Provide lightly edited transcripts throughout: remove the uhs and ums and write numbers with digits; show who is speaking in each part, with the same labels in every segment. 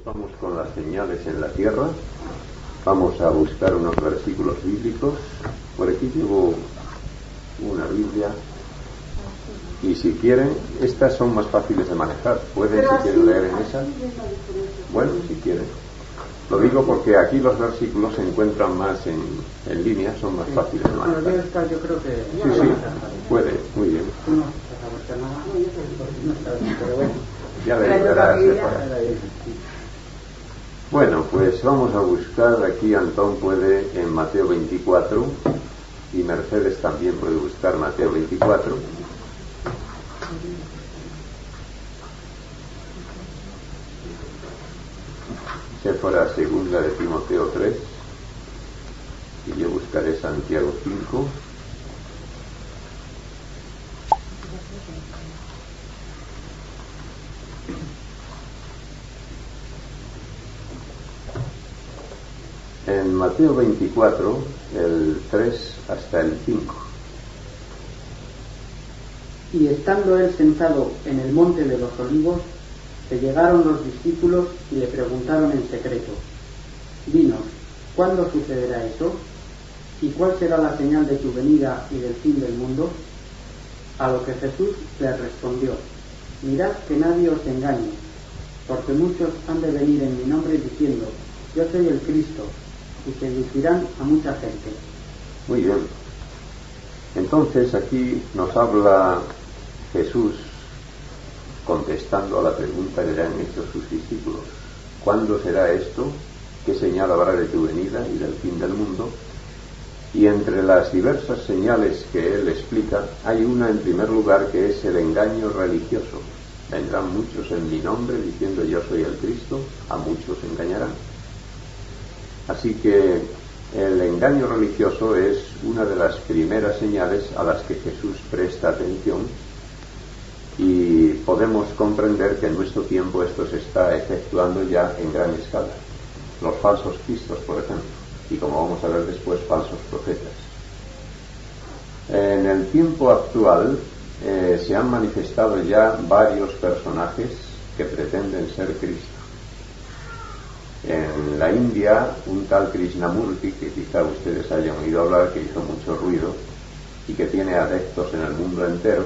Speaker 1: Vamos con las señales en la tierra. Vamos a buscar unos versículos bíblicos. Por aquí llevo una Biblia. Y si quieren, estas son más fáciles de manejar. Pueden, si quieren, leer en esa. Bueno, si quieren. Lo digo porque aquí los versículos se encuentran más en línea, son más fáciles de manejar.
Speaker 2: Bueno, yo creo que...
Speaker 1: Sí, puede, muy bien. Ya le ayudará. Bueno, pues vamos a buscar, aquí Antón puede en Mateo 24 y Mercedes también puede buscar Mateo 24. Se fuera segunda de Timoteo 3 y yo buscaré Santiago 5. En Mateo 24, el 3 hasta el 5.
Speaker 2: Y estando él sentado en el monte de los olivos, se llegaron los discípulos y le preguntaron en secreto: Dinos, ¿cuándo sucederá eso? ¿Y cuál será la señal de tu venida y del fin del mundo? A lo que Jesús les respondió: Mirad que nadie os engañe, porque muchos han de venir en mi nombre diciendo: Yo soy el Cristo, y seducirán a mucha gente.
Speaker 1: Muy bien. Entonces aquí nos habla Jesús contestando a la pregunta que le han hecho sus discípulos: ¿cuándo será esto? ¿Qué señal habrá de tu venida y del fin del mundo? Y entre las diversas señales que él explica, hay una en primer lugar que es el engaño religioso. Vendrán muchos en mi nombre diciendo yo soy el Cristo, a muchos engañarán. Así que el engaño religioso es una de las primeras señales a las que Jesús presta atención, y podemos comprender que en nuestro tiempo esto se está efectuando ya en gran escala. Los falsos cristos, por ejemplo, y como vamos a ver después, falsos profetas. En el tiempo actual se han manifestado ya varios personajes que pretenden ser Cristo. En la India, un tal Krishnamurti, que quizá ustedes hayan oído hablar, que hizo mucho ruido y que tiene adeptos en el mundo entero,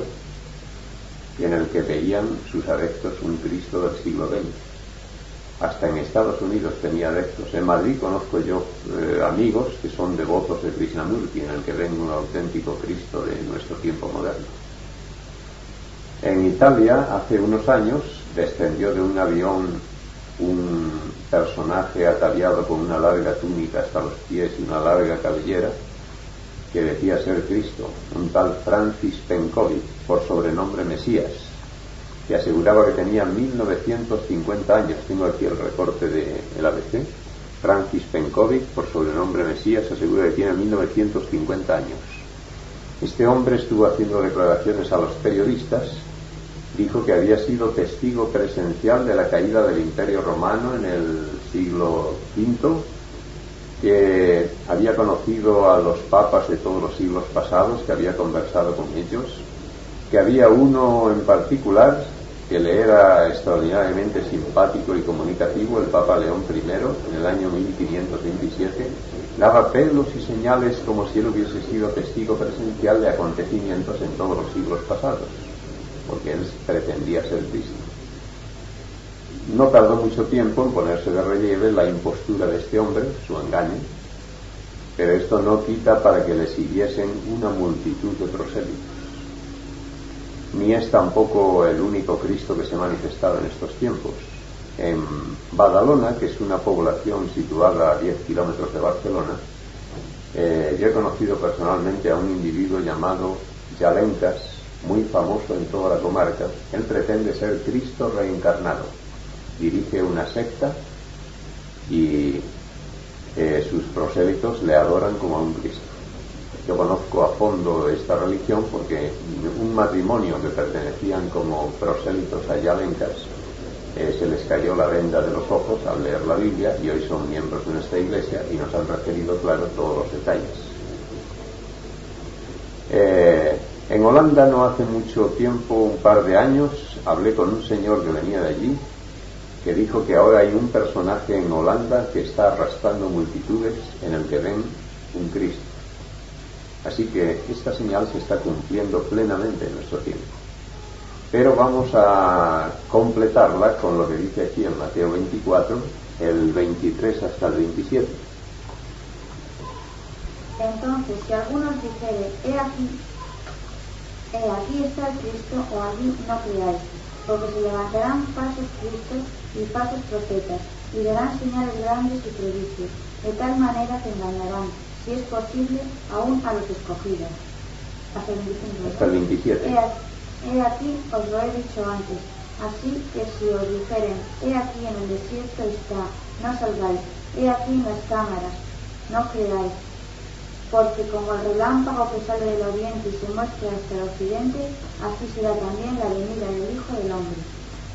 Speaker 1: y en el que veían sus adeptos un Cristo del siglo XX. Hasta en Estados Unidos tenía adeptos. En Madrid conozco yo amigos que son devotos de Krishnamurti, en el que ven un auténtico Cristo de nuestro tiempo moderno. En Italia, hace unos años, descendió de un avión un personaje ataviado con una larga túnica hasta los pies y una larga cabellera, que decía ser Cristo, un tal Francis Penkovic, por sobrenombre Mesías, que aseguraba que tenía 1950 años. Tengo aquí el recorte del ABC. Francis Penkovic, por sobrenombre Mesías, asegura que tiene 1950 años. Este hombre estuvo haciendo declaraciones a los periodistas. Dijo que había sido testigo presencial de la caída del Imperio Romano en el siglo V, que había conocido a los papas de todos los siglos pasados, que había conversado con ellos, que había uno en particular que le era extraordinariamente simpático y comunicativo, el Papa León I, en el año 1527, daba pelos y señales como si él hubiese sido testigo presencial de acontecimientos en todos los siglos pasados, porque él pretendía ser Cristo. No tardó mucho tiempo en ponerse de relieve la impostura de este hombre, su engaño, pero esto no quita para que le siguiesen una multitud de prosélitos. Ni es tampoco el único Cristo que se ha manifestado en estos tiempos. En Badalona, que es una población situada a 10 kilómetros de Barcelona, yo he conocido personalmente a un individuo llamado Yalencas, muy famoso en toda la comarca. Él pretende ser Cristo reencarnado. Dirige una secta y sus prosélitos le adoran como a un Cristo. Yo conozco a fondo esta religión porque un matrimonio que pertenecían como prosélitos a Yalencas se les cayó la venda de los ojos al leer la Biblia y hoy son miembros de nuestra iglesia y nos han referido, claro, todos los detalles. En Holanda no hace mucho tiempo, un par de años, hablé con un señor que venía de allí, que dijo que ahora hay un personaje en Holanda que está arrastrando multitudes en el que ven un Cristo. Así que esta señal se está cumpliendo plenamente en nuestro tiempo. Pero vamos a completarla con lo que dice aquí en Mateo 24, el 23 hasta el 27.
Speaker 3: Entonces, si algunos dijere, he aquí está el Cristo, o allí no creáis, porque se levantarán falsos cristos y falsos profetas, y darán señales grandes y prodigios, de tal manera que engañarán, si es posible, aún a los escogidos. Hasta el 27. He aquí, os lo he dicho antes, así que si os dijeren, he aquí en el desierto está, no salgáis, he aquí en las cámaras, no creáis, porque como el relámpago que sale del oriente y se muestra hasta el occidente, así será también la venida del Hijo del Hombre.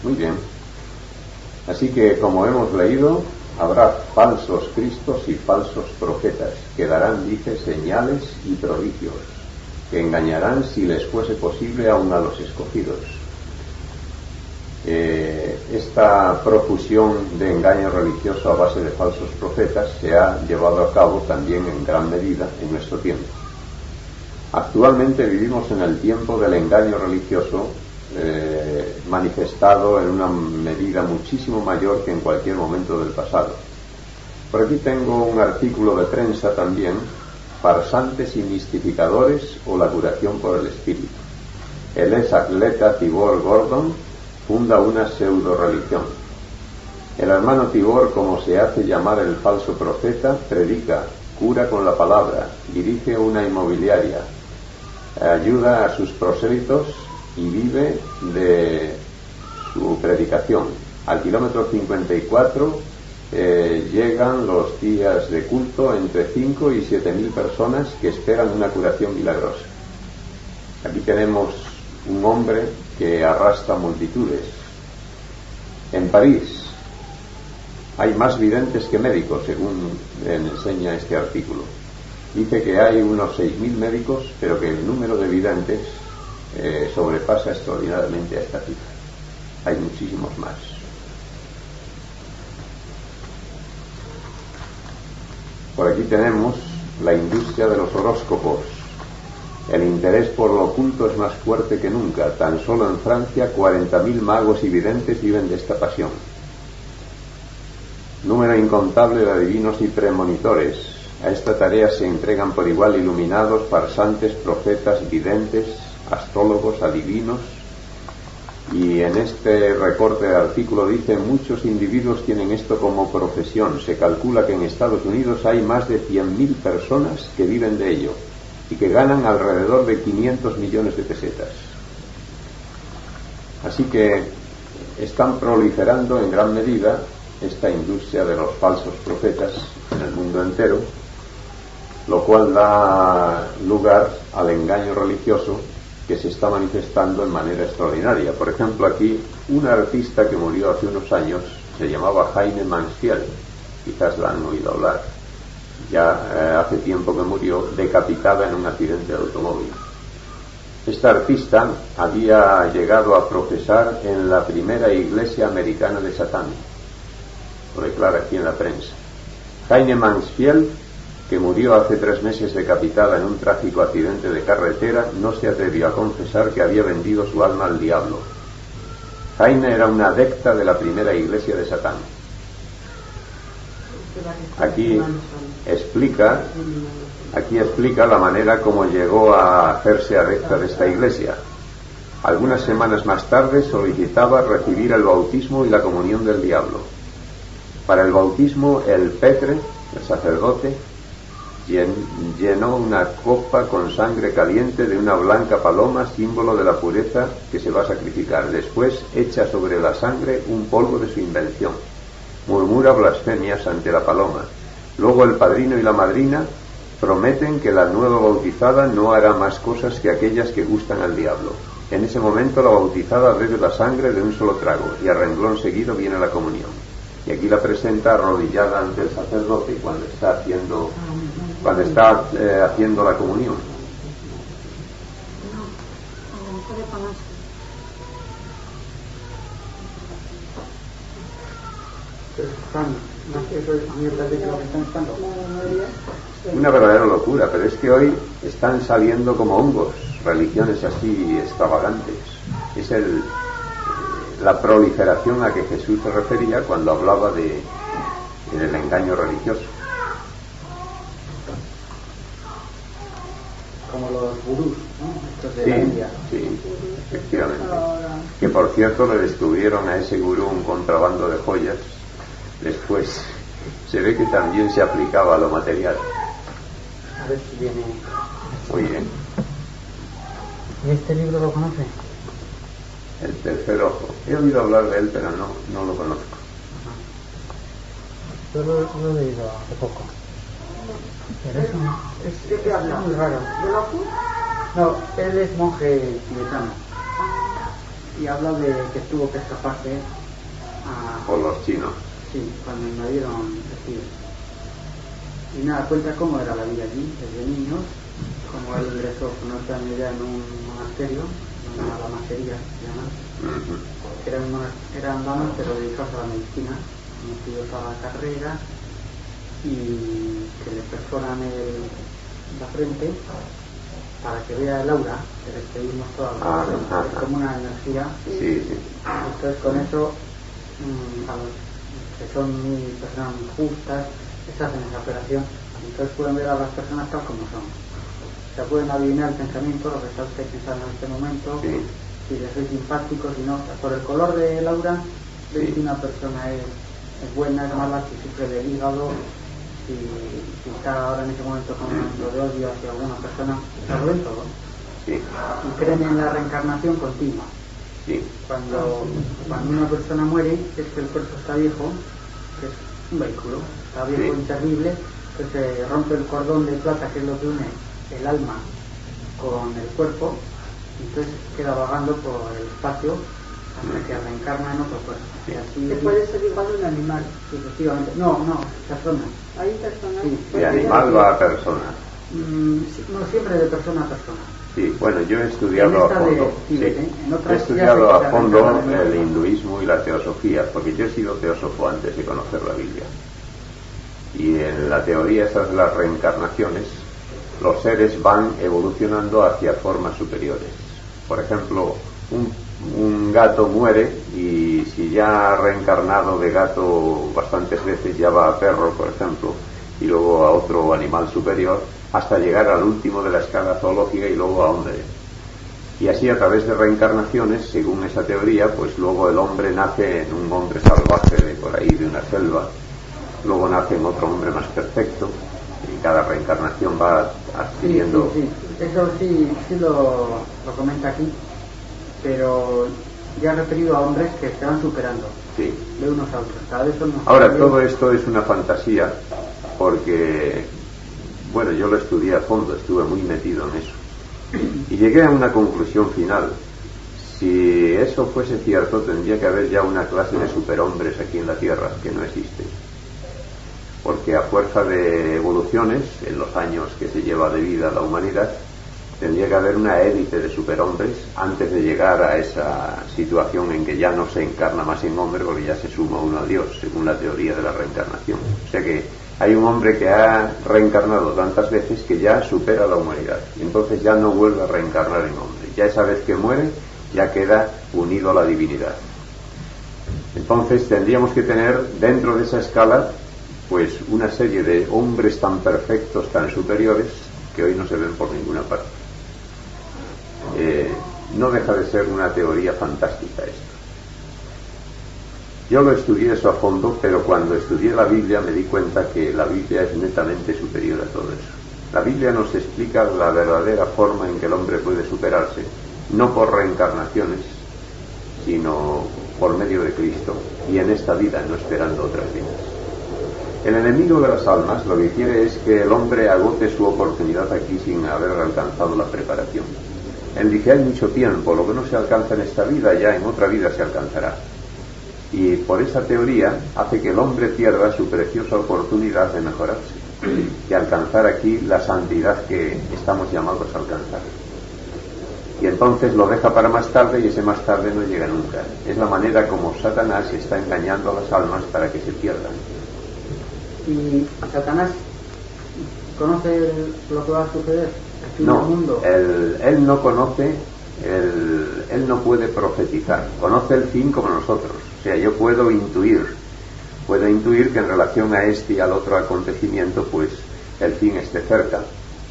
Speaker 1: Muy bien. Así que, como hemos leído, habrá falsos cristos y falsos profetas, que darán, dice, señales y prodigios, que engañarán, si les fuese posible, aún a los escogidos. Esta profusión de engaño religioso a base de falsos profetas se ha llevado a cabo también en gran medida en nuestro tiempo. Actualmente vivimos en el tiempo del engaño religioso, manifestado en una medida muchísimo mayor que en cualquier momento del pasado. Por aquí tengo un artículo de prensa también: farsantes y mistificadores o la curación por el espíritu. El ex atleta Tibor Gordon funda una pseudo-religión. El hermano Tibor, como se hace llamar el falso profeta, predica, cura con la palabra, dirige una inmobiliaria, ayuda a sus prosélitos y vive de su predicación. Al kilómetro 54 llegan los días de culto entre 5 y 7.000 personas que esperan una curación milagrosa. Aquí tenemos un hombre que arrastra multitudes. En París hay más videntes que médicos, según enseña este artículo. Dice que hay unos 6.000 médicos, pero que el número de videntes sobrepasa extraordinariamente a esta cifra. Hay muchísimos más. Por aquí tenemos la industria de los horóscopos. El interés por lo oculto es más fuerte que nunca. Tan solo en Francia 40.000 magos y videntes viven de esta pasión. Número incontable de adivinos y premonitores. A esta tarea se entregan por igual iluminados, farsantes, profetas, videntes, astrólogos, adivinos. Y en este recorte de artículo dice: muchos individuos tienen esto como profesión. Se calcula que en Estados Unidos hay más de 100.000 personas que viven de ello y que ganan alrededor de 500 millones de pesetas. Así que están proliferando en gran medida esta industria de los falsos profetas en el mundo entero, lo cual da lugar al engaño religioso que se está manifestando en manera extraordinaria. Por ejemplo, aquí una artista que murió hace unos años se llamaba Heine Mansfield, quizás la han oído hablar. Ya hace tiempo que murió, decapitada en un accidente de automóvil. Esta artista había llegado a profesar en la primera iglesia americana de Satán. Lo declara aquí en la prensa. Heine Mansfield, que murió hace 3 meses decapitada en un trágico accidente de carretera, no se atrevió a confesar que había vendido su alma al diablo. Heine era una adepta de la primera iglesia de Satán. Aquí explica la manera como llegó a hacerse adepta de esta iglesia. Algunas semanas más tarde solicitaba recibir el bautismo y la comunión del diablo. Para el bautismo, el petre, el sacerdote, llenó una copa con sangre caliente de una blanca paloma, símbolo de la pureza que se va a sacrificar. Después echa sobre la sangre un polvo de su invención. Murmura blasfemias ante la paloma. Luego el padrino y la madrina prometen que la nueva bautizada no hará más cosas que aquellas que gustan al diablo. En ese momento la bautizada bebe la sangre de un solo trago y a renglón seguido viene la comunión. Y aquí la presenta arrodillada ante el sacerdote cuando está haciendo la comunión. Una verdadera locura, pero es que hoy están saliendo como hongos religiones así extravagantes. Es la proliferación a que Jesús se refería cuando hablaba del engaño religioso.
Speaker 2: Como los gurús, ¿no? Estos de la India.
Speaker 1: Sí, efectivamente. Que por cierto le descubrieron a ese gurú un contrabando de joyas. Después se ve que también se aplicaba a lo material.
Speaker 2: A ver si viene.
Speaker 1: Muy bien.
Speaker 2: ¿Y este libro lo conoce?
Speaker 1: El tercer ojo. He oído hablar de él, pero no lo conozco.
Speaker 2: Yo lo he leído hace poco. Pero
Speaker 3: ¿De qué habla?
Speaker 2: Es muy raro.
Speaker 3: ¿De Locus?
Speaker 2: No, él es monje tibetano. Y habla de que tuvo que escaparse
Speaker 1: Por los chinos.
Speaker 2: Sí, cuando invadieron el Tíbet. Y nada, cuenta cómo era la vida allí, desde niños, como él ingresó con otra idea en un monasterio, una lamasería se llama, que eran lamas pero dedicados a la medicina, metidos a la carrera y que le perforan la frente para que vea el aura, que les pedimos todas las personas, es como una energía.
Speaker 1: Sí.
Speaker 2: Entonces con eso, a los que son personas muy justas, les hacen esa operación, entonces pueden ver a las personas tal como son. O sea, pueden adivinar el pensamiento, lo que está usted pensando en este momento, si les soy simpático, si no, por el color del aura, ven si una persona es buena, es mala, si sufre del hígado, si está ahora en ese momento con un momento de odio hacia alguna persona, lo ven todo.
Speaker 1: Sí.
Speaker 2: Y creen en la reencarnación continua.
Speaker 1: Sí.
Speaker 2: Cuando una persona muere, es que el cuerpo está viejo, que es un vehículo, está viejo, inservible, que se rompe el cordón de plata, que es lo que une el alma con el cuerpo, y entonces queda vagando por el espacio hasta que reencarna en otro cuerpo. Y así,
Speaker 3: ¿Se puede ser igual un animal?
Speaker 2: Sí, efectivamente. No, personas.
Speaker 3: ¿Hay personas?
Speaker 2: Sí.
Speaker 1: De animal va a persona.
Speaker 2: No siempre de persona a persona.
Speaker 1: Sí, bueno, yo he estudiado a fondo. He estudiado a fondo el hinduismo y la teosofía, porque yo he sido teósofo antes de conocer la Biblia. Y en la teoría esas de las reencarnaciones, los seres van evolucionando hacia formas superiores. Por ejemplo, un gato muere y si ya ha reencarnado de gato bastantes veces ya va a perro, por ejemplo, y luego a otro animal superior, hasta llegar al último de la escala zoológica y luego a hombre. Y así a través de reencarnaciones, según esa teoría, pues luego el hombre nace en un hombre salvaje de por ahí, de una selva, luego nace en otro hombre más perfecto, y cada reencarnación va adquiriendo...
Speaker 2: Sí. Eso sí lo comenta aquí, pero ya referido a hombres que se van superando de unos a otros. Cada vez son más.
Speaker 1: Ahora, todo esto es una fantasía, porque, bueno, yo lo estudié a fondo, estuve muy metido en eso. Y llegué a una conclusión final. Si eso fuese cierto, tendría que haber ya una clase de superhombres aquí en la Tierra, que no existe. Porque a fuerza de evoluciones, en los años que se lleva de vida la humanidad, tendría que haber una élite de superhombres antes de llegar a esa situación en que ya no se encarna más en hombre, porque ya se suma uno a Dios, según la teoría de la reencarnación. O sea que hay un hombre que ha reencarnado tantas veces que ya supera la humanidad, y entonces ya no vuelve a reencarnar en hombre. Ya esa vez que muere, ya queda unido a la divinidad. Entonces tendríamos que tener dentro de esa escala pues una serie de hombres tan perfectos, tan superiores, que hoy no se ven por ninguna parte. No deja de ser una teoría fantástica esto. Yo lo estudié eso a fondo, pero cuando estudié la Biblia me di cuenta que la Biblia es netamente superior a todo eso. La Biblia nos explica la verdadera forma en que el hombre puede superarse, no por reencarnaciones, sino por medio de Cristo, y en esta vida, no esperando otras vidas. El enemigo de las almas lo que quiere es que el hombre agote su oportunidad aquí sin haber alcanzado la preparación. Él dice, hay mucho tiempo, lo que no se alcanza en esta vida ya en otra vida se alcanzará. Y por esa teoría hace que el hombre pierda su preciosa oportunidad de mejorarse, de alcanzar aquí la santidad que estamos llamados a alcanzar. y entonces lo deja para más tarde y ese más tarde no llega nunca. Es la manera como Satanás está engañando a las almas para que se pierdan.
Speaker 2: ¿Y Satanás conoce lo que va a suceder?
Speaker 1: No, él no conoce, él no puede profetizar, conoce el fin como nosotros. O sea, yo puedo intuir que en relación a este y al otro acontecimiento, pues el fin esté cerca.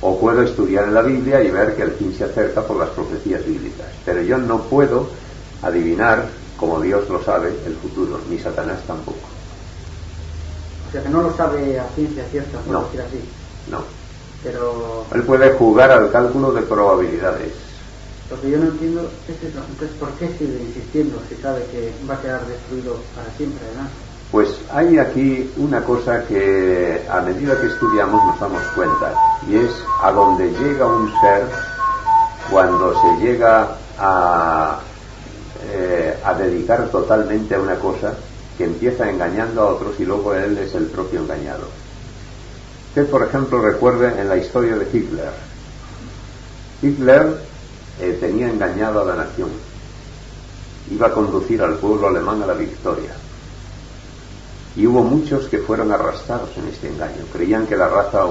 Speaker 1: O puedo estudiar en la Biblia y ver que el fin se acerca por las profecías bíblicas. Pero yo no puedo adivinar, como Dios lo sabe, el futuro, ni Satanás tampoco.
Speaker 2: O sea que no lo sabe a ciencia cierta, por decir así.
Speaker 1: No.
Speaker 2: Pero
Speaker 1: él puede jugar al cálculo de probabilidades.
Speaker 2: Lo que yo no entiendo es eso. Entonces, ¿por qué sigue insistiendo si sabe que va a quedar destruido para siempre, ¿verdad?
Speaker 1: Pues hay aquí una cosa que a medida que estudiamos nos damos cuenta, y es a donde llega un ser cuando se llega a dedicar totalmente a una cosa, que empieza engañando a otros y luego él es el propio engañado. Usted, por ejemplo, recuerde en la historia de Hitler. Hitler tenía engañado a la nación. Iba a conducir al pueblo alemán a la victoria. Y hubo muchos que fueron arrastrados en este engaño. Creían que la raza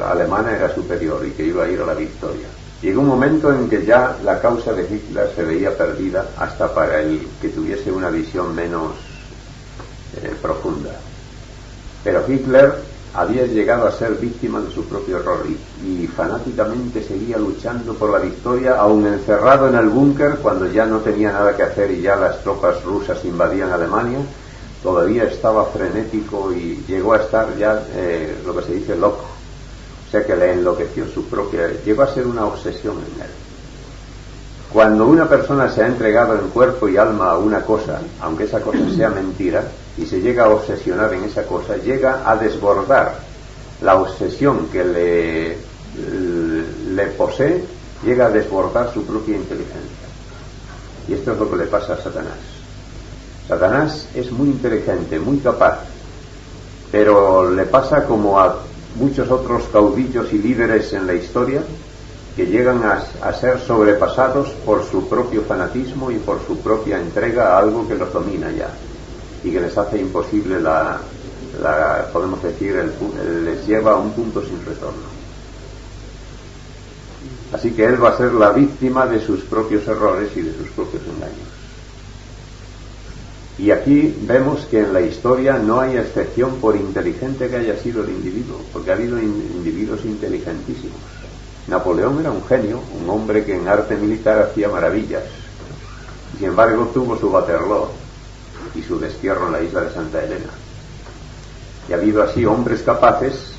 Speaker 1: alemana era superior y que iba a ir a la victoria. Llegó un momento en que ya la causa de Hitler se veía perdida hasta para el que tuviese una visión menos profunda. Pero Hitler había llegado a ser víctima de su propio error y fanáticamente seguía luchando por la victoria, aun encerrado en el búnker cuando ya no tenía nada que hacer y ya las tropas rusas invadían Alemania. Todavía estaba frenético y llegó a estar ya lo que se dice loco. O sea que le enloqueció llegó a ser una obsesión en él. Cuando una persona se ha entregado en cuerpo y alma a una cosa, aunque esa cosa sea mentira, y se llega a obsesionar en esa cosa, llega a desbordar la obsesión que le posee, llega a desbordar su propia inteligencia. Y esto es lo que le pasa a Satanás. Satanás es muy inteligente, muy capaz, pero le pasa como a muchos otros caudillos y líderes en la historia, que llegan a ser sobrepasados por su propio fanatismo y por su propia entrega a algo que los domina ya y que les hace imposible podemos decir, les lleva a un punto sin retorno. Así que él va a ser la víctima de sus propios errores y de sus propios engaños. Y aquí vemos que en la historia no hay excepción por inteligente que haya sido el individuo, porque ha habido individuos inteligentísimos. Napoleón era un genio, un hombre que en arte militar hacía maravillas. Sin embargo, tuvo su Waterloo y su destierro en la isla de Santa Elena. Y ha habido así hombres capaces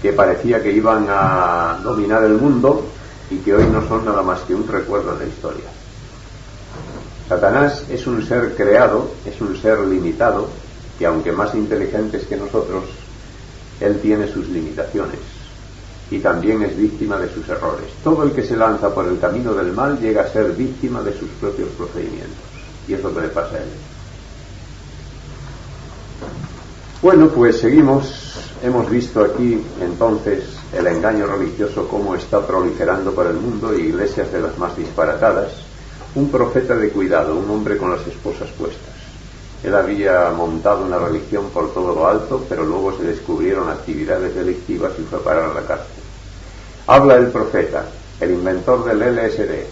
Speaker 1: que parecía que iban a dominar el mundo y que hoy no son nada más que un recuerdo de la historia. Satanás es un ser creado, es un ser limitado, que aunque más inteligentes que nosotros, él tiene sus limitaciones y también es víctima de sus errores. Todo el que se lanza por el camino del mal llega a ser víctima de sus propios procedimientos, y es lo que le pasa a él. Bueno, pues seguimos. Hemos visto aquí entonces el engaño religioso, cómo está proliferando por el mundo, iglesias de las más disparatadas. Un profeta de cuidado, un hombre con las esposas puestas. Él había montado una religión por todo lo alto, pero luego se descubrieron actividades delictivas y fue a parar a la cárcel. Habla el profeta, el inventor del LSD.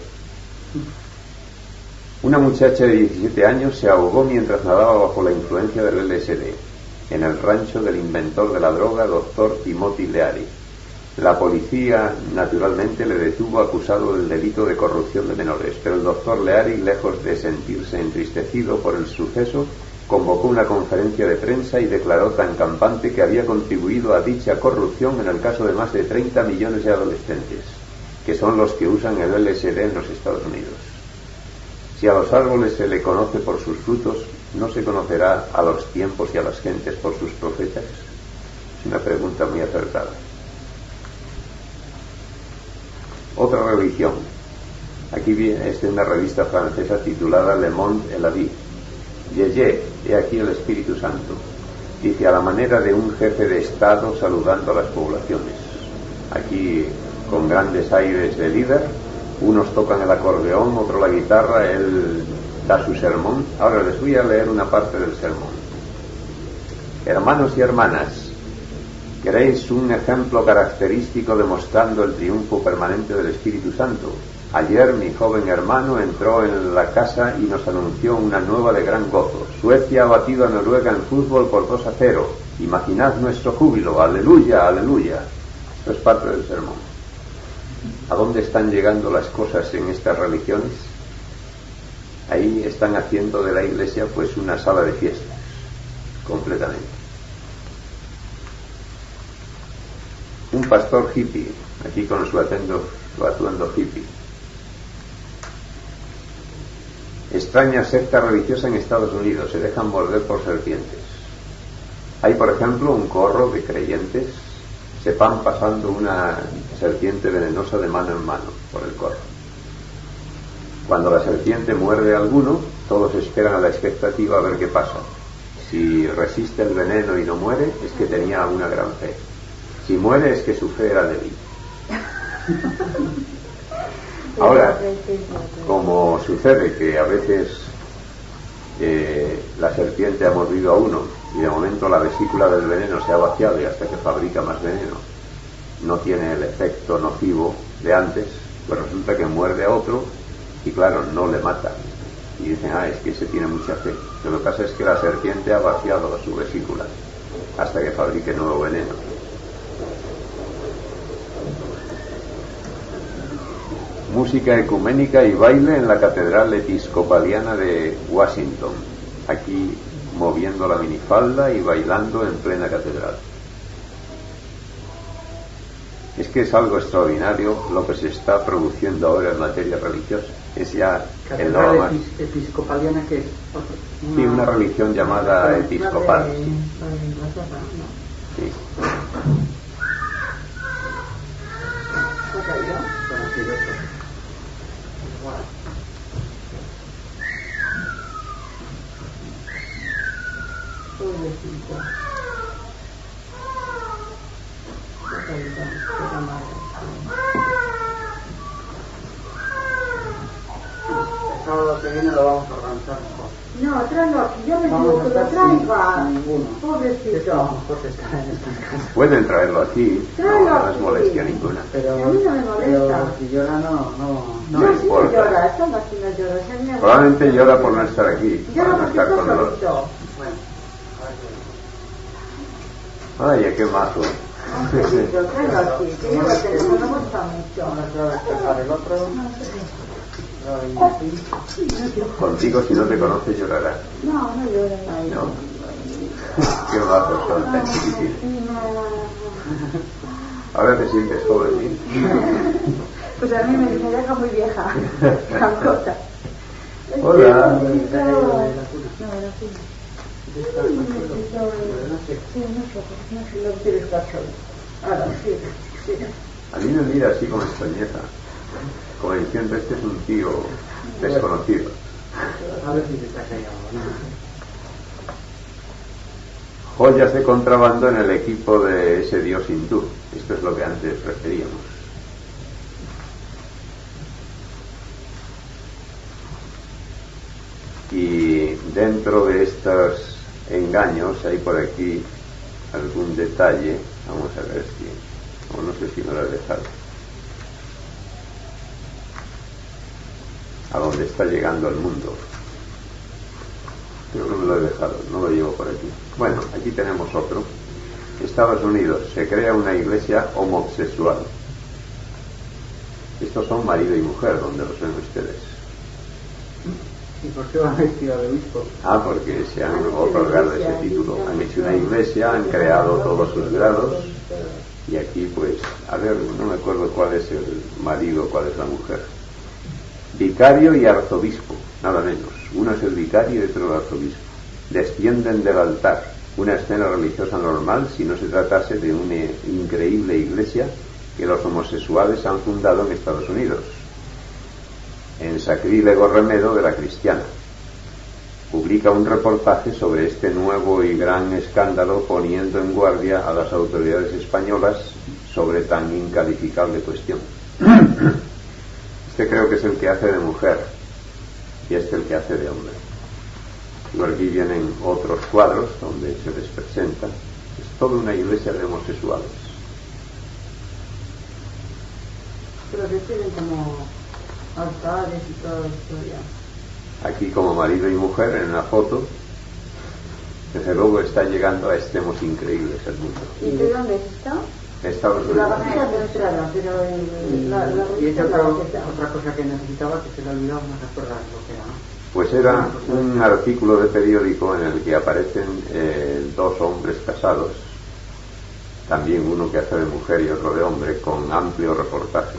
Speaker 1: Una muchacha de 17 años se ahogó mientras nadaba bajo la influencia del LSD, en el rancho del inventor de la droga, Dr. Timothy Leary. La policía, naturalmente, le detuvo acusado del delito de corrupción de menores, pero el doctor Leary, lejos de sentirse entristecido por el suceso, convocó una conferencia de prensa y declaró tan campante que había contribuido a dicha corrupción en el caso de más de 30 millones de adolescentes, que son los que usan el LSD en los Estados Unidos. Si a los árboles se le conoce por sus frutos, ¿no se conocerá a los tiempos y a las gentes por sus profetas? Es una pregunta muy acertada. Otra religión. Aquí viene una revista francesa titulada Le Monde et la Vie. Yeye, he aquí el Espíritu Santo. Dice, a la manera de un jefe de Estado saludando a las poblaciones. Aquí con grandes aires de líder, Unos tocan el acordeón, otro la guitarra, él da su sermón. Ahora les voy a leer una parte del sermón. Hermanos y hermanas, ¿queréis un ejemplo característico demostrando el triunfo permanente del Espíritu Santo? Ayer mi joven hermano entró en la casa y nos anunció una nueva de gran gozo. Suecia ha batido a Noruega en fútbol por 2-0. Imaginad nuestro júbilo. Aleluya, aleluya. Esto es parte del sermón. ¿A dónde están llegando las cosas en estas religiones? Ahí están haciendo de la iglesia pues una sala de fiestas, completamente. Un pastor hippie, aquí con su atuendo hippie. Extraña secta religiosa en Estados Unidos, se dejan morder por serpientes. Hay, por ejemplo, un corro de creyentes, se van pasando una serpiente venenosa de mano en mano por el corro. Cuando la serpiente muerde a alguno, todos esperan a la expectativa a ver qué pasa. Si resiste el veneno y no muere, es que tenía una gran fe. Si muere, es que su fe era débil. Ahora, como sucede que a veces la serpiente ha mordido a uno y de momento la vesícula del veneno se ha vaciado y hasta que fabrica más veneno no tiene el efecto nocivo de antes, pues resulta que muerde a otro y claro, no le mata. Y dicen, es que ese tiene mucha fe. Lo que pasa es que la serpiente ha vaciado su vesícula hasta que fabrique nuevo veneno. Música ecuménica y baile en la Catedral Episcopaliana de Washington. Aquí moviendo la minifalda y bailando en plena catedral. Es que es algo extraordinario lo que se está produciendo ahora en materia religiosa. Es ya el lado más...
Speaker 2: episcopaliana, que es
Speaker 1: sí, una religión llamada episcopal. Sí.
Speaker 2: El sábado que viene lo vamos a organizar mejor.
Speaker 3: No, tráelo aquí, yo me digo que lo traiga. Pobrecito.
Speaker 1: Pueden traerlo aquí, no es molestia ninguna.
Speaker 2: Pero
Speaker 3: a mí no me molesta.
Speaker 2: Pero si llora
Speaker 3: No
Speaker 1: importa.
Speaker 3: llora, estando aquí no llora.
Speaker 1: Probablemente llora por no estar aquí,
Speaker 3: Llora
Speaker 1: por no
Speaker 3: porque
Speaker 1: estar
Speaker 3: está
Speaker 1: con nosotros.
Speaker 3: solito.
Speaker 1: Ay, qué mazo.
Speaker 3: Tráelo aquí, que yo lo tengo, no me gusta mucho.
Speaker 2: ahora se va a despejar el otro.
Speaker 1: Contigo, si no te conoce, llorará.
Speaker 3: No llora.
Speaker 1: No. Qué mazo son tan chiquititos. Ahora te sientes joven, ¿sí?
Speaker 3: Pues a mí me deja muy vieja. Cancota.
Speaker 1: Hola. A mí me mira así con extrañeza, como diciendo, este es un tío desconocido.
Speaker 2: A ver si te está callado.
Speaker 1: Joyas de contrabando en el equipo de ese dios hindú. Esto es lo que antes referíamos. Y dentro de estos engaños hay por aquí algún detalle. Vamos a ver si, o no sé si me lo he dejado. A dónde está llegando el mundo. Creo que me lo he dejado, no lo llevo por aquí. Bueno, aquí tenemos otro. Estados Unidos, se crea una iglesia homosexual. Estos son marido y mujer, donde los ven ustedes.
Speaker 2: ¿Y por qué van vestidos de obispo?
Speaker 1: Porque se han otorgado ese título. Han hecho una iglesia, han creado todos sus grados. Y aquí, pues, a ver, no me acuerdo cuál es el marido, cuál es la mujer. Vicario y arzobispo, nada menos. Uno es el vicario y otro el arzobispo. Descienden del altar, una escena religiosa normal si no se tratase de una increíble iglesia que los homosexuales han fundado en Estados Unidos, en sacrílego remedio de la cristiana. Publica un reportaje sobre este nuevo y gran escándalo, poniendo en guardia a las autoridades españolas sobre tan incalificable cuestión. Este creo que es el que hace de mujer y este el que hace de hombre. Y por aquí vienen otros cuadros donde se les presenta. Es toda una iglesia de homosexuales.
Speaker 4: Pero que tienen como altares y todo esto ya.
Speaker 1: Aquí como marido y mujer en una foto. Desde luego está llegando a extremos increíbles el mundo.
Speaker 3: ¿Y de dónde es esto?
Speaker 1: Estados Unidos.
Speaker 4: La vacía de entrada, pero
Speaker 2: Y es otra cosa que necesitaba, que se le olvidaba, no se acuerda lo que era, ¿no?
Speaker 1: Pues era un artículo de periódico en el que aparecen dos hombres casados, también uno que hace de mujer y otro de hombre, con amplio reportaje.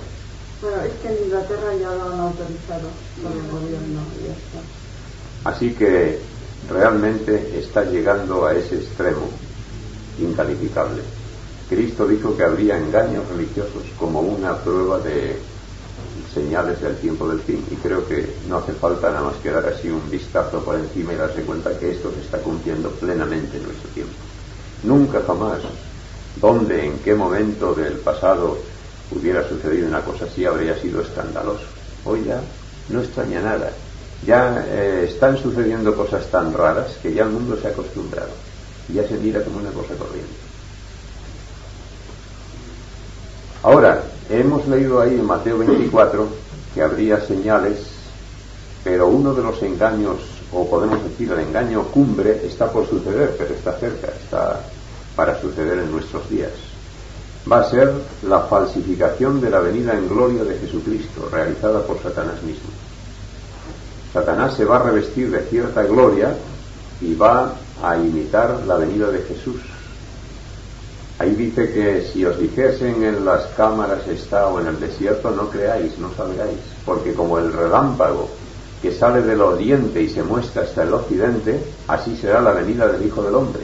Speaker 4: Bueno, es que en Inglaterra ya lo han autorizado con el gobierno y ya está.
Speaker 1: Así que realmente está llegando a ese extremo incalificable. Cristo dijo que habría engaños religiosos como una prueba de señales del tiempo del fin, y creo que no hace falta nada más que dar así un vistazo por encima y darse cuenta que esto se está cumpliendo plenamente en nuestro tiempo. Nunca jamás, dónde, en qué momento del pasado hubiera sucedido una cosa así, habría sido escandaloso. Hoy ya no extraña nada. Ya están sucediendo cosas tan raras que ya el mundo se ha acostumbrado. Ya se mira como una cosa corriente. Ahora, hemos leído ahí en Mateo 24 que habría señales, pero uno de los engaños, o podemos decir el engaño cumbre, está por suceder, pero está cerca, está para suceder en nuestros días. Va a ser la falsificación de la venida en gloria de Jesucristo, realizada por Satanás mismo. Satanás se va a revestir de cierta gloria y va a imitar la venida de Jesús. Ahí dice que si os dijesen en las cámaras está o en el desierto, no creáis, no salgáis, porque como el relámpago que sale del oriente y se muestra hasta el occidente, así será la venida del Hijo del Hombre.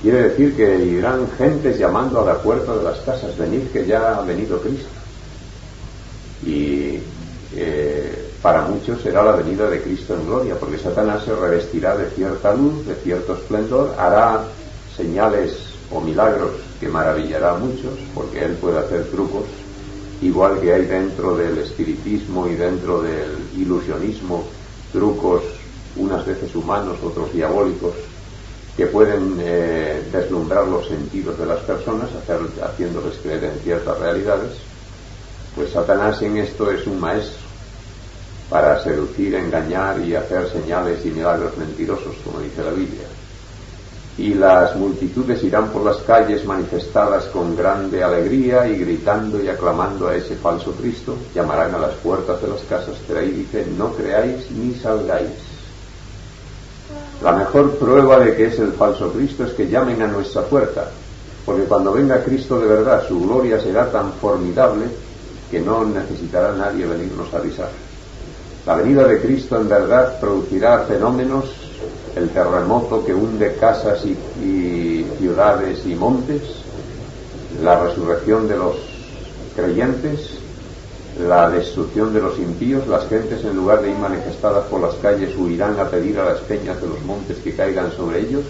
Speaker 1: Quiere decir que irán gentes llamando a la puerta de las casas, venid que ya ha venido Cristo. Y para muchos será la venida de Cristo en gloria, porque Satanás se revestirá de cierta luz, de cierto esplendor, hará señales o milagros que maravillará a muchos, porque él puede hacer trucos, igual que hay dentro del espiritismo y dentro del ilusionismo, trucos unas veces humanos, otros diabólicos, que pueden deslumbrar los sentidos de las personas, haciéndoles creer en ciertas realidades. Pues Satanás en esto es un maestro para seducir, engañar y hacer señales y milagros mentirosos, como dice la Biblia. Y las multitudes irán por las calles manifestadas con grande alegría y gritando y aclamando a ese falso Cristo. Llamarán a las puertas de las casas, pero ahí dice, no creáis ni salgáis. La mejor prueba de que es el falso Cristo es que llamen a nuestra puerta, porque cuando venga Cristo de verdad, su gloria será tan formidable que no necesitará nadie venirnos a avisar. La venida de Cristo en verdad producirá fenómenos, el terremoto que hunde casas y ciudades y montes, la resurrección de los creyentes, la destrucción de los impíos. Las gentes, en lugar de ir manifestadas por las calles, huirán a pedir a las peñas de los montes que caigan sobre ellos.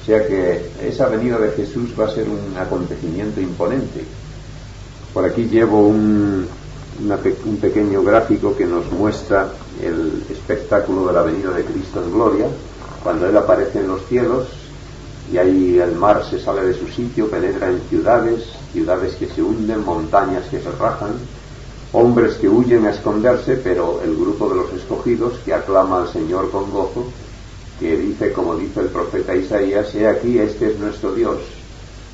Speaker 1: O sea que esa venida de Jesús va a ser un acontecimiento imponente. Por aquí llevo un pequeño gráfico que nos muestra el espectáculo de la venida de Cristo en gloria, cuando Él aparece en los cielos y ahí el mar se sale de su sitio, penetra en ciudades que se hunden, montañas que se rajan, hombres que huyen a esconderse, pero el grupo de los escogidos que aclama al Señor con gozo, que dice, como dice el profeta Isaías, he aquí, este es nuestro Dios,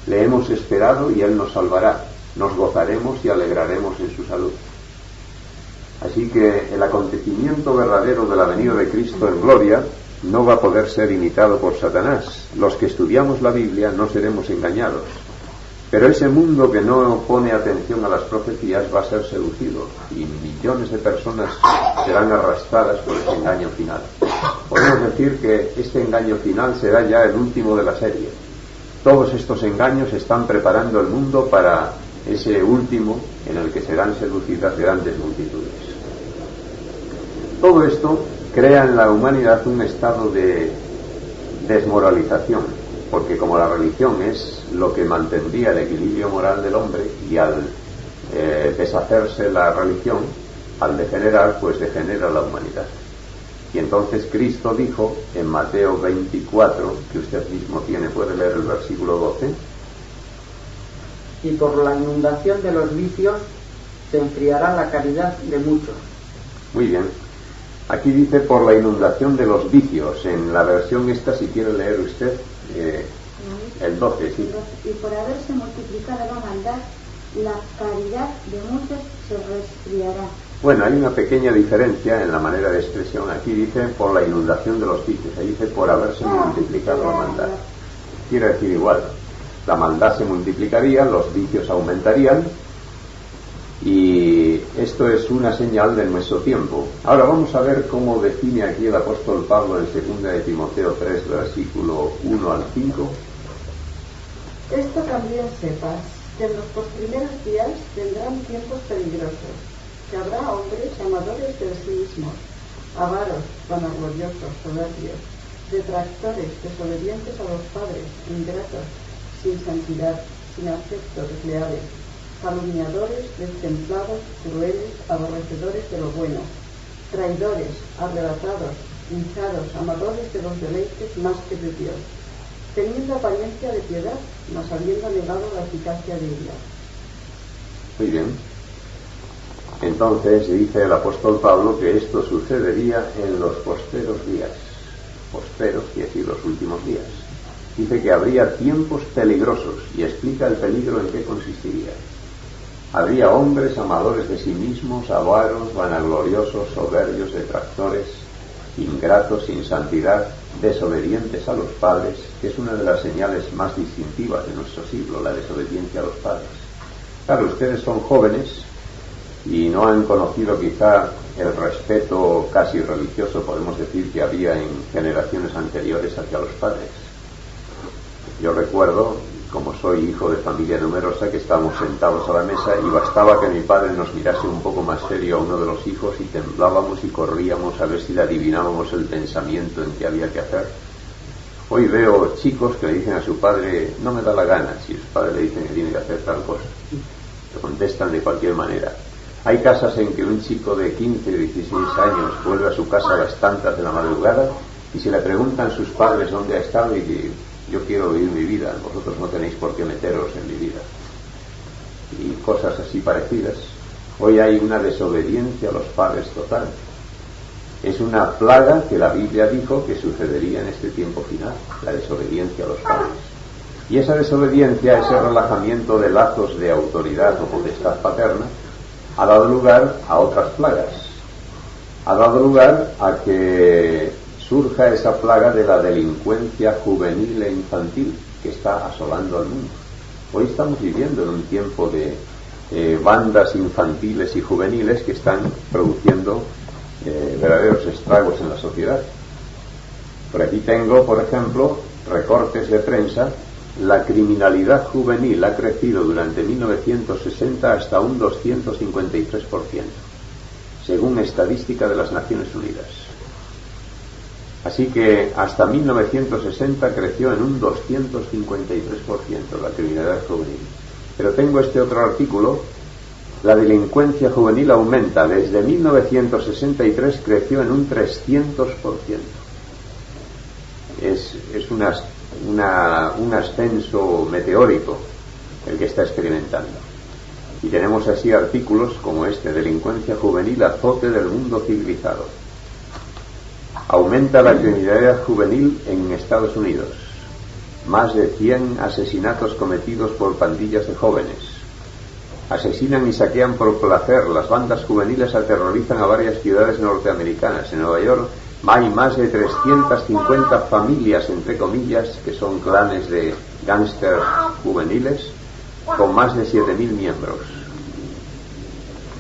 Speaker 1: le hemos esperado y Él nos salvará, nos gozaremos y alegraremos en su salud. Así que el acontecimiento verdadero de la venida de Cristo en gloria no va a poder ser imitado por Satanás. Los que estudiamos la Biblia no seremos engañados. Pero ese mundo que no pone atención a las profecías va a ser seducido y millones de personas serán arrastradas por ese engaño final. Podemos decir que este engaño final será ya el último de la serie. Todos estos engaños están preparando el mundo para ese último en el que serán seducidas grandes multitudes. Todo esto crea en la humanidad un estado de desmoralización, porque como la religión es lo que mantendría el equilibrio moral del hombre, y al deshacerse la religión, al degenerar, pues degenera la humanidad. Y entonces Cristo dijo en Mateo 24, que usted mismo tiene, puede leer el versículo 12.
Speaker 2: Y por la inundación de los vicios se enfriará la caridad de muchos.
Speaker 1: Muy bien. Aquí dice por la inundación de los vicios. En la versión esta, si quiere leer usted, el 12, sí.
Speaker 3: Y por haberse multiplicado la maldad, la caridad de muchos se resfriará.
Speaker 1: Bueno, hay una pequeña diferencia en la manera de expresión. Aquí dice por la inundación de los vicios. Ahí dice por haberse multiplicado la maldad. Quiere decir igual. La maldad se multiplicaría, los vicios aumentarían, y esto es una señal de nuestro tiempo. Ahora vamos a ver cómo define aquí el apóstol Pablo en 2 de Timoteo 3, versículo 1 al 5.
Speaker 4: Esto también sepas, que en los postrimeros días vendrán tiempos peligrosos, que habrá hombres amadores de sí mismos, avaros, vanagloriosos, soberbios, detractores, desobedientes a los padres, ingratos, sin santidad, sin afecto, desleales, calumniadores, destemplados, crueles, aborrecedores de lo bueno, traidores, arrebatados, hinchados, amadores de los deleites más que de Dios, teniendo apariencia de piedad, mas habiendo negado la eficacia de ella.
Speaker 1: Muy bien. Entonces dice el apóstol Pablo que esto sucedería en los posteros días. Posteros quiere decir los últimos días. Dice que habría tiempos peligrosos y explica el peligro en qué consistiría. Habría hombres amadores de sí mismos, avaros, vanagloriosos, soberbios, detractores, ingratos, sin santidad, desobedientes a los padres, que es una de las señales más distintivas de nuestro siglo, la desobediencia a los padres. Claro, ustedes son jóvenes y no han conocido quizá el respeto casi religioso, podemos decir, que había en generaciones anteriores hacia los padres. Yo recuerdo, como soy hijo de familia numerosa, que estábamos sentados a la mesa y bastaba que mi padre nos mirase un poco más serio a uno de los hijos y temblábamos y corríamos a ver si le adivinábamos el pensamiento en que había que hacer. Hoy veo chicos que le dicen a su padre, no me da la gana, si su padre le dice que tiene que hacer tal cosa. Le contestan de cualquier manera. Hay casas en que un chico de 15 o 16 años vuelve a su casa a las tantas de la madrugada y si le preguntan sus padres dónde ha estado y dice, yo quiero vivir mi vida, vosotros no tenéis por qué meteros en mi vida. Y cosas así parecidas. Hoy hay una desobediencia a los padres total. Es una plaga que la Biblia dijo que sucedería en este tiempo final, la desobediencia a los padres. Y esa desobediencia, ese relajamiento de lazos de autoridad o potestad paterna, ha dado lugar a otras plagas. Ha dado lugar a que surja esa plaga de la delincuencia juvenil e infantil que está asolando al mundo. Hoy estamos viviendo en un tiempo de bandas infantiles y juveniles que están produciendo verdaderos estragos en la sociedad. Por aquí tengo, por ejemplo, recortes de prensa. La criminalidad juvenil ha crecido durante 1960 hasta un 253%, según estadística de las Naciones Unidas. Así que hasta 1960 creció en un 253% la criminalidad juvenil. Pero tengo este otro artículo. La delincuencia juvenil aumenta. Desde 1963 creció en un 300%. Es un ascenso meteórico el que está experimentando. Y tenemos así artículos como este: delincuencia juvenil, azote del mundo civilizado. Aumenta la criminalidad juvenil en Estados Unidos. Más de 100 asesinatos cometidos por pandillas de jóvenes. Asesinan y saquean por placer. Las bandas juveniles aterrorizan a varias ciudades norteamericanas. En Nueva York hay más de 350 familias, entre comillas, que son clanes de gángsters juveniles, con más de 7.000 miembros.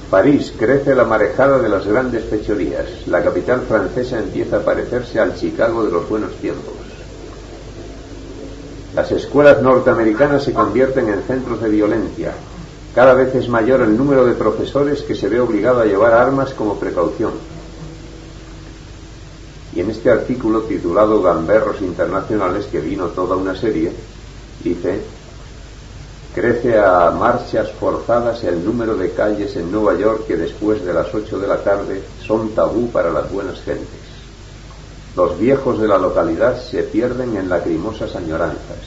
Speaker 1: París, crece la marejada de las grandes fechorías. La capital francesa empieza a parecerse al Chicago de los buenos tiempos. Las escuelas norteamericanas se convierten en centros de violencia. Cada vez es mayor el número de profesores que se ve obligado a llevar armas como precaución. Y en este artículo titulado Gamberros Internacionales, que vino toda una serie, dice: Crece a marchas forzadas el número de calles en Nueva York que después de las 8 de la tarde son tabú para las buenas gentes. Los viejos de la localidad se pierden en lacrimosas añoranzas.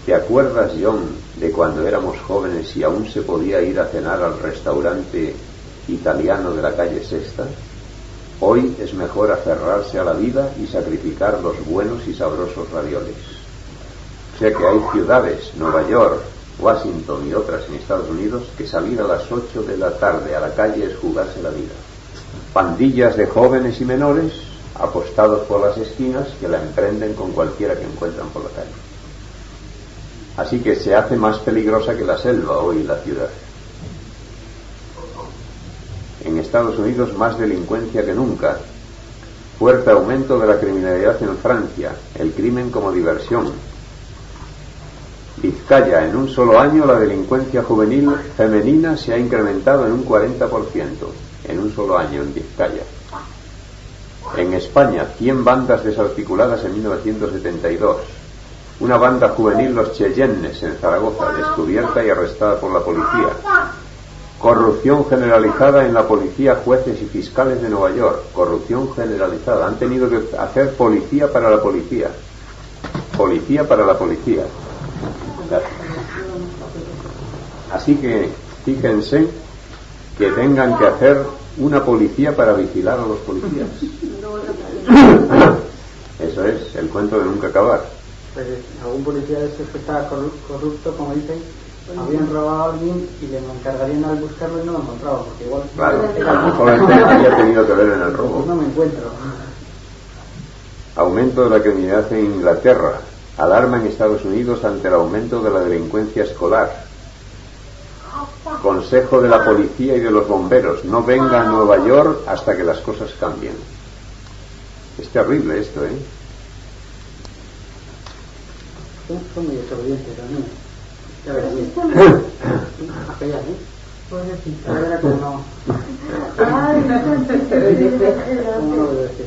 Speaker 1: ¿Te acuerdas, John, de cuando éramos jóvenes y aún se podía ir a cenar al restaurante italiano de la calle Sexta? Hoy es mejor aferrarse a la vida y sacrificar los buenos y sabrosos ravioles. O sea que hay ciudades, Nueva York, Washington y otras en Estados Unidos, que salir a las 8 de la tarde a la calle es jugarse la vida. Pandillas de jóvenes y menores apostados por las esquinas que la emprenden con cualquiera que encuentran por la calle. Así que se hace más peligrosa que la selva hoy la ciudad. En Estados Unidos más delincuencia que nunca. Fuerte aumento de la criminalidad en Francia, el crimen como diversión. Vizcaya, en un solo año la delincuencia juvenil femenina se ha incrementado en un 40%, en un solo año en Vizcaya. En España, 100 bandas desarticuladas en 1972. Una banda juvenil, los Cheyennes, en Zaragoza, descubierta y arrestada por la policía. Corrupción generalizada en la policía, jueces y fiscales de Nueva York. Corrupción generalizada. Han tenido que hacer policía para la policía. Policía para la policía. Así que fíjense que tengan que hacer una policía para vigilar a los policías. Eso es el cuento de nunca acabar.
Speaker 2: Pues algún policía de esos que estaba corrupto, como dicen, habían robado a alguien y le encargarían al buscarlo y no lo encontraba, porque igual...
Speaker 1: Claro, a lo mejor había tenido que ver en el robo.
Speaker 2: No me encuentro.
Speaker 1: Aumento de la criminalidad en Inglaterra. Alarma en Estados Unidos ante el aumento de la delincuencia escolar. Consejo de la policía y de los bomberos: no venga a Nueva York hasta que las cosas cambien. Es terrible esto, ¿eh?
Speaker 2: Son muy desobedientes los niños. Ya verás bien. Aquella, ¿eh? Pobrecita. Ya verás cómo no. ¿Cómo no obedece?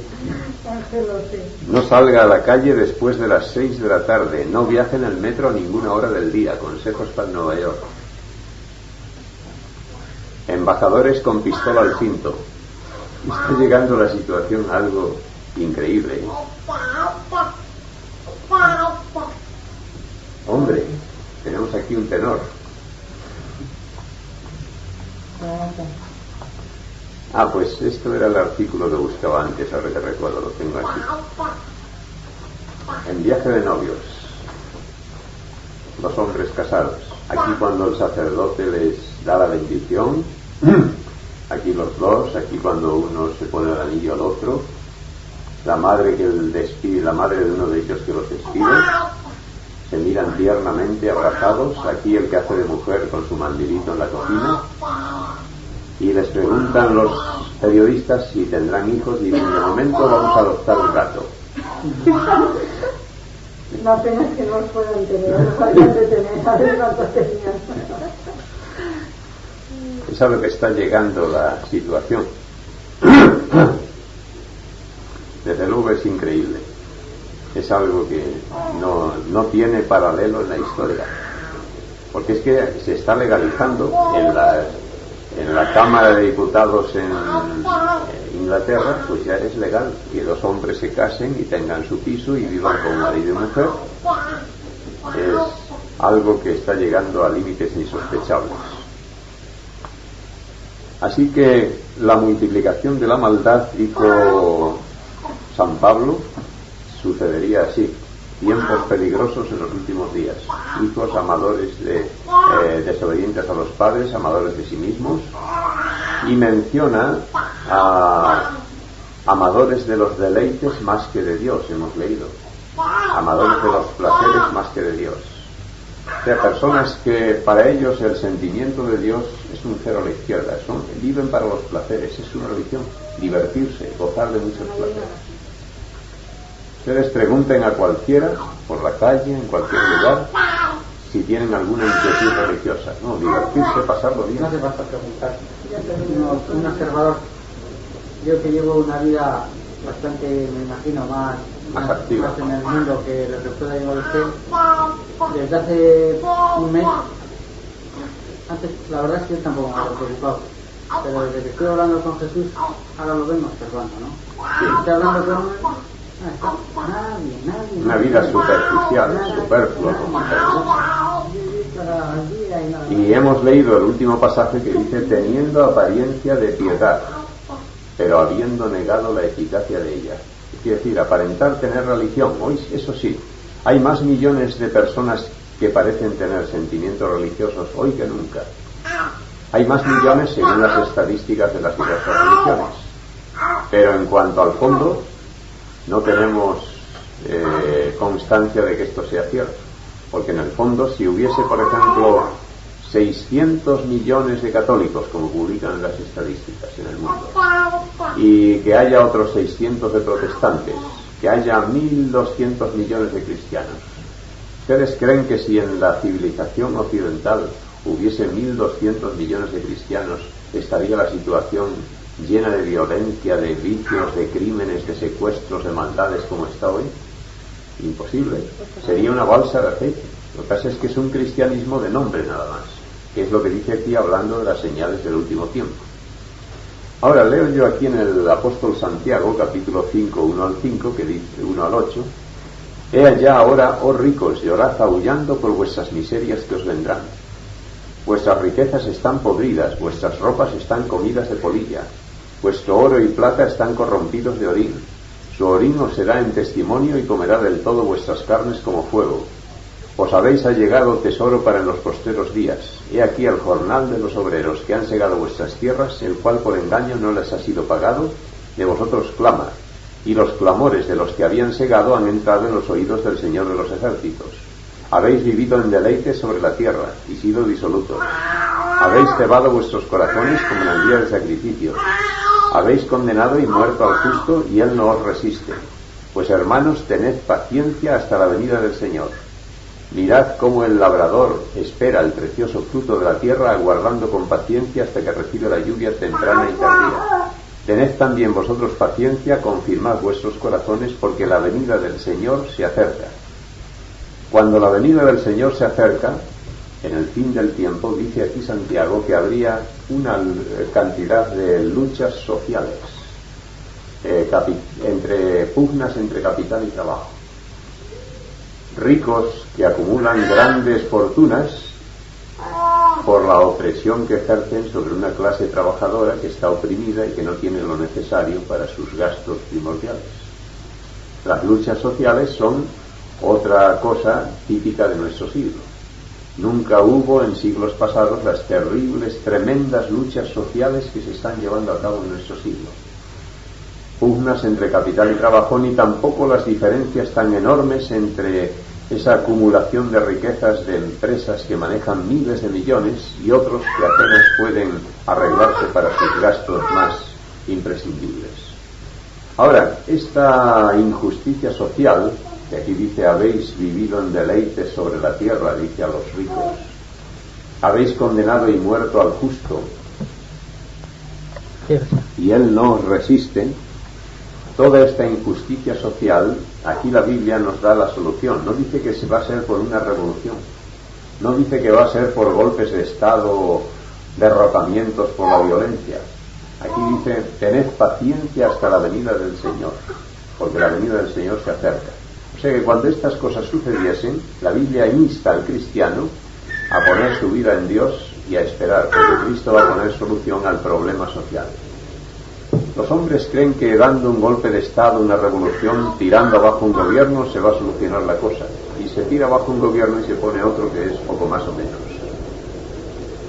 Speaker 1: No salga a la calle después de las 6 de la tarde. No viaje en el metro a ninguna hora del día. Consejos para Nueva York. Embajadores con pistola al cinto. Está llegando la situación a algo increíble, ¿eh? Hombre, tenemos aquí un tenor. Ah, pues esto era el artículo que buscaba antes, ahora que recuerdo, lo tengo aquí. En viaje de novios, los hombres casados. Aquí cuando el sacerdote les da la bendición, aquí los dos, aquí cuando uno se pone el anillo al otro, la madre que despide, la madre de uno de ellos que los despide, se miran tiernamente abrazados, aquí el que hace de mujer con su mandilito en la cocina, y les preguntan los periodistas si tendrán hijos y dicen: de momento vamos a adoptar un gato.
Speaker 4: La pena es que no los puedan tener, no sabían de tener, a ver cuántos tenían.
Speaker 1: Es a lo que está llegando la situación. Desde luego es increíble. Es algo que no tiene paralelo en la historia. Porque es que se está legalizando en la Cámara de Diputados en Inglaterra, pues ya es legal que dos hombres se casen y tengan su piso y vivan como marido y mujer. Es algo que está llegando a límites insospechables. Así que la multiplicación de la maldad, dijo San Pablo, sucedería así: tiempos peligrosos en los últimos días, hijos amadores desobedientes a los padres, amadores de sí mismos, y menciona a amadores de los deleites más que de Dios, hemos leído, amadores de los placeres más que de Dios. O sea, personas que para ellos el sentimiento de Dios es un cero a la izquierda, viven para los placeres, es una religión, divertirse, gozar de muchos placeres. Ustedes pregunten a cualquiera, por la calle, en cualquier lugar, si tienen alguna inquietud religiosa. No, divertirse, pasarlo bien.
Speaker 2: No hace falta preguntar. Un observador, yo que llevo una vida bastante, me imagino, más
Speaker 1: más activa.
Speaker 2: Más en el mundo que lo que pueda llevar usted. Desde hace un mes, antes la verdad es que yo tampoco me había preocupado, pero desde que estoy hablando con Jesús, ahora lo vengo observando, ¿no?
Speaker 1: Sí.
Speaker 2: Estoy hablando con él, nadie.
Speaker 1: Una vida superficial, superflua. Y hemos leído el último pasaje que dice: teniendo apariencia de piedad, pero habiendo negado la eficacia de ella. Quiere decir, aparentar tener religión. Hoy, eso sí, hay más millones de personas que parecen tener sentimientos religiosos hoy que nunca. Hay más millones según las estadísticas de las diversas religiones. Pero en cuanto al fondo, no tenemos constancia de que esto sea cierto. Porque en el fondo, si hubiese, por ejemplo, 600 millones de católicos, como publican las estadísticas en el mundo, y que haya otros 600 de protestantes, que haya 1.200 millones de cristianos, ¿ustedes creen que si en la civilización occidental hubiese 1.200 millones de cristianos, estaría la situación llena de violencia, de vicios, de crímenes, de secuestros, de maldades como está hoy? Imposible. Sería una balsa de aceite. Lo que pasa es que es un cristianismo de nombre nada más, que es lo que dice aquí hablando de las señales del último tiempo. Ahora leo yo aquí en el apóstol Santiago, capítulo 5, 1 al 5, que dice 1 al 8: He allá ahora, oh ricos, llorad aullando por vuestras miserias que os vendrán. Vuestras riquezas están podridas, vuestras ropas están comidas de polilla, vuestro oro y plata están corrompidos de orín. Su orín os será en testimonio y comerá del todo vuestras carnes como fuego. Os habéis allegado tesoro para en los postreros días. He aquí el jornal de los obreros que han segado vuestras tierras, el cual por engaño no les ha sido pagado, de vosotros clama, y los clamores de los que habían segado han entrado en los oídos del Señor de los ejércitos. Habéis vivido en deleite sobre la tierra, y sido disolutos. Habéis cebado vuestros corazones como en el día del sacrificio. Habéis condenado y muerto al justo, y él no os resiste. Pues hermanos, tened paciencia hasta la venida del Señor. Mirad cómo el labrador espera el precioso fruto de la tierra, aguardando con paciencia hasta que reciba la lluvia temprana y tardía. Tened también vosotros paciencia, confirmad vuestros corazones, porque la venida del Señor se acerca. Cuando la venida del Señor se acerca, en el fin del tiempo, dice aquí Santiago que habría una cantidad de luchas sociales, pugnas entre capital y trabajo. Ricos que acumulan grandes fortunas por la opresión que ejercen sobre una clase trabajadora que está oprimida y que no tiene lo necesario para sus gastos primordiales. Las luchas sociales son otra cosa típica de nuestro siglo. Nunca hubo en siglos pasados las terribles, tremendas luchas sociales que se están llevando a cabo en nuestro siglo. Pugnas entre capital y trabajo, ni tampoco las diferencias tan enormes entre esa acumulación de riquezas de empresas que manejan miles de millones y otros que apenas pueden arreglarse para sus gastos más imprescindibles. Ahora, esta injusticia social, que aquí dice: habéis vivido en deleites sobre la tierra, dice a los ricos, habéis condenado y muerto al justo, y él no os resiste. Toda esta injusticia social, aquí la Biblia nos da la solución. No dice que se va a ser por una revolución, no dice que va a ser por golpes de Estado, derrotamientos por la violencia. Aquí dice: tened paciencia hasta la venida del Señor, porque la venida del Señor se acerca. O sea que cuando estas cosas sucediesen, la Biblia insta al cristiano a poner su vida en Dios y a esperar, porque Cristo va a poner solución al problema social. Los hombres creen que dando un golpe de Estado, una revolución, tirando abajo un gobierno, se va a solucionar la cosa. Y se tira abajo un gobierno y se pone otro que es poco más o menos.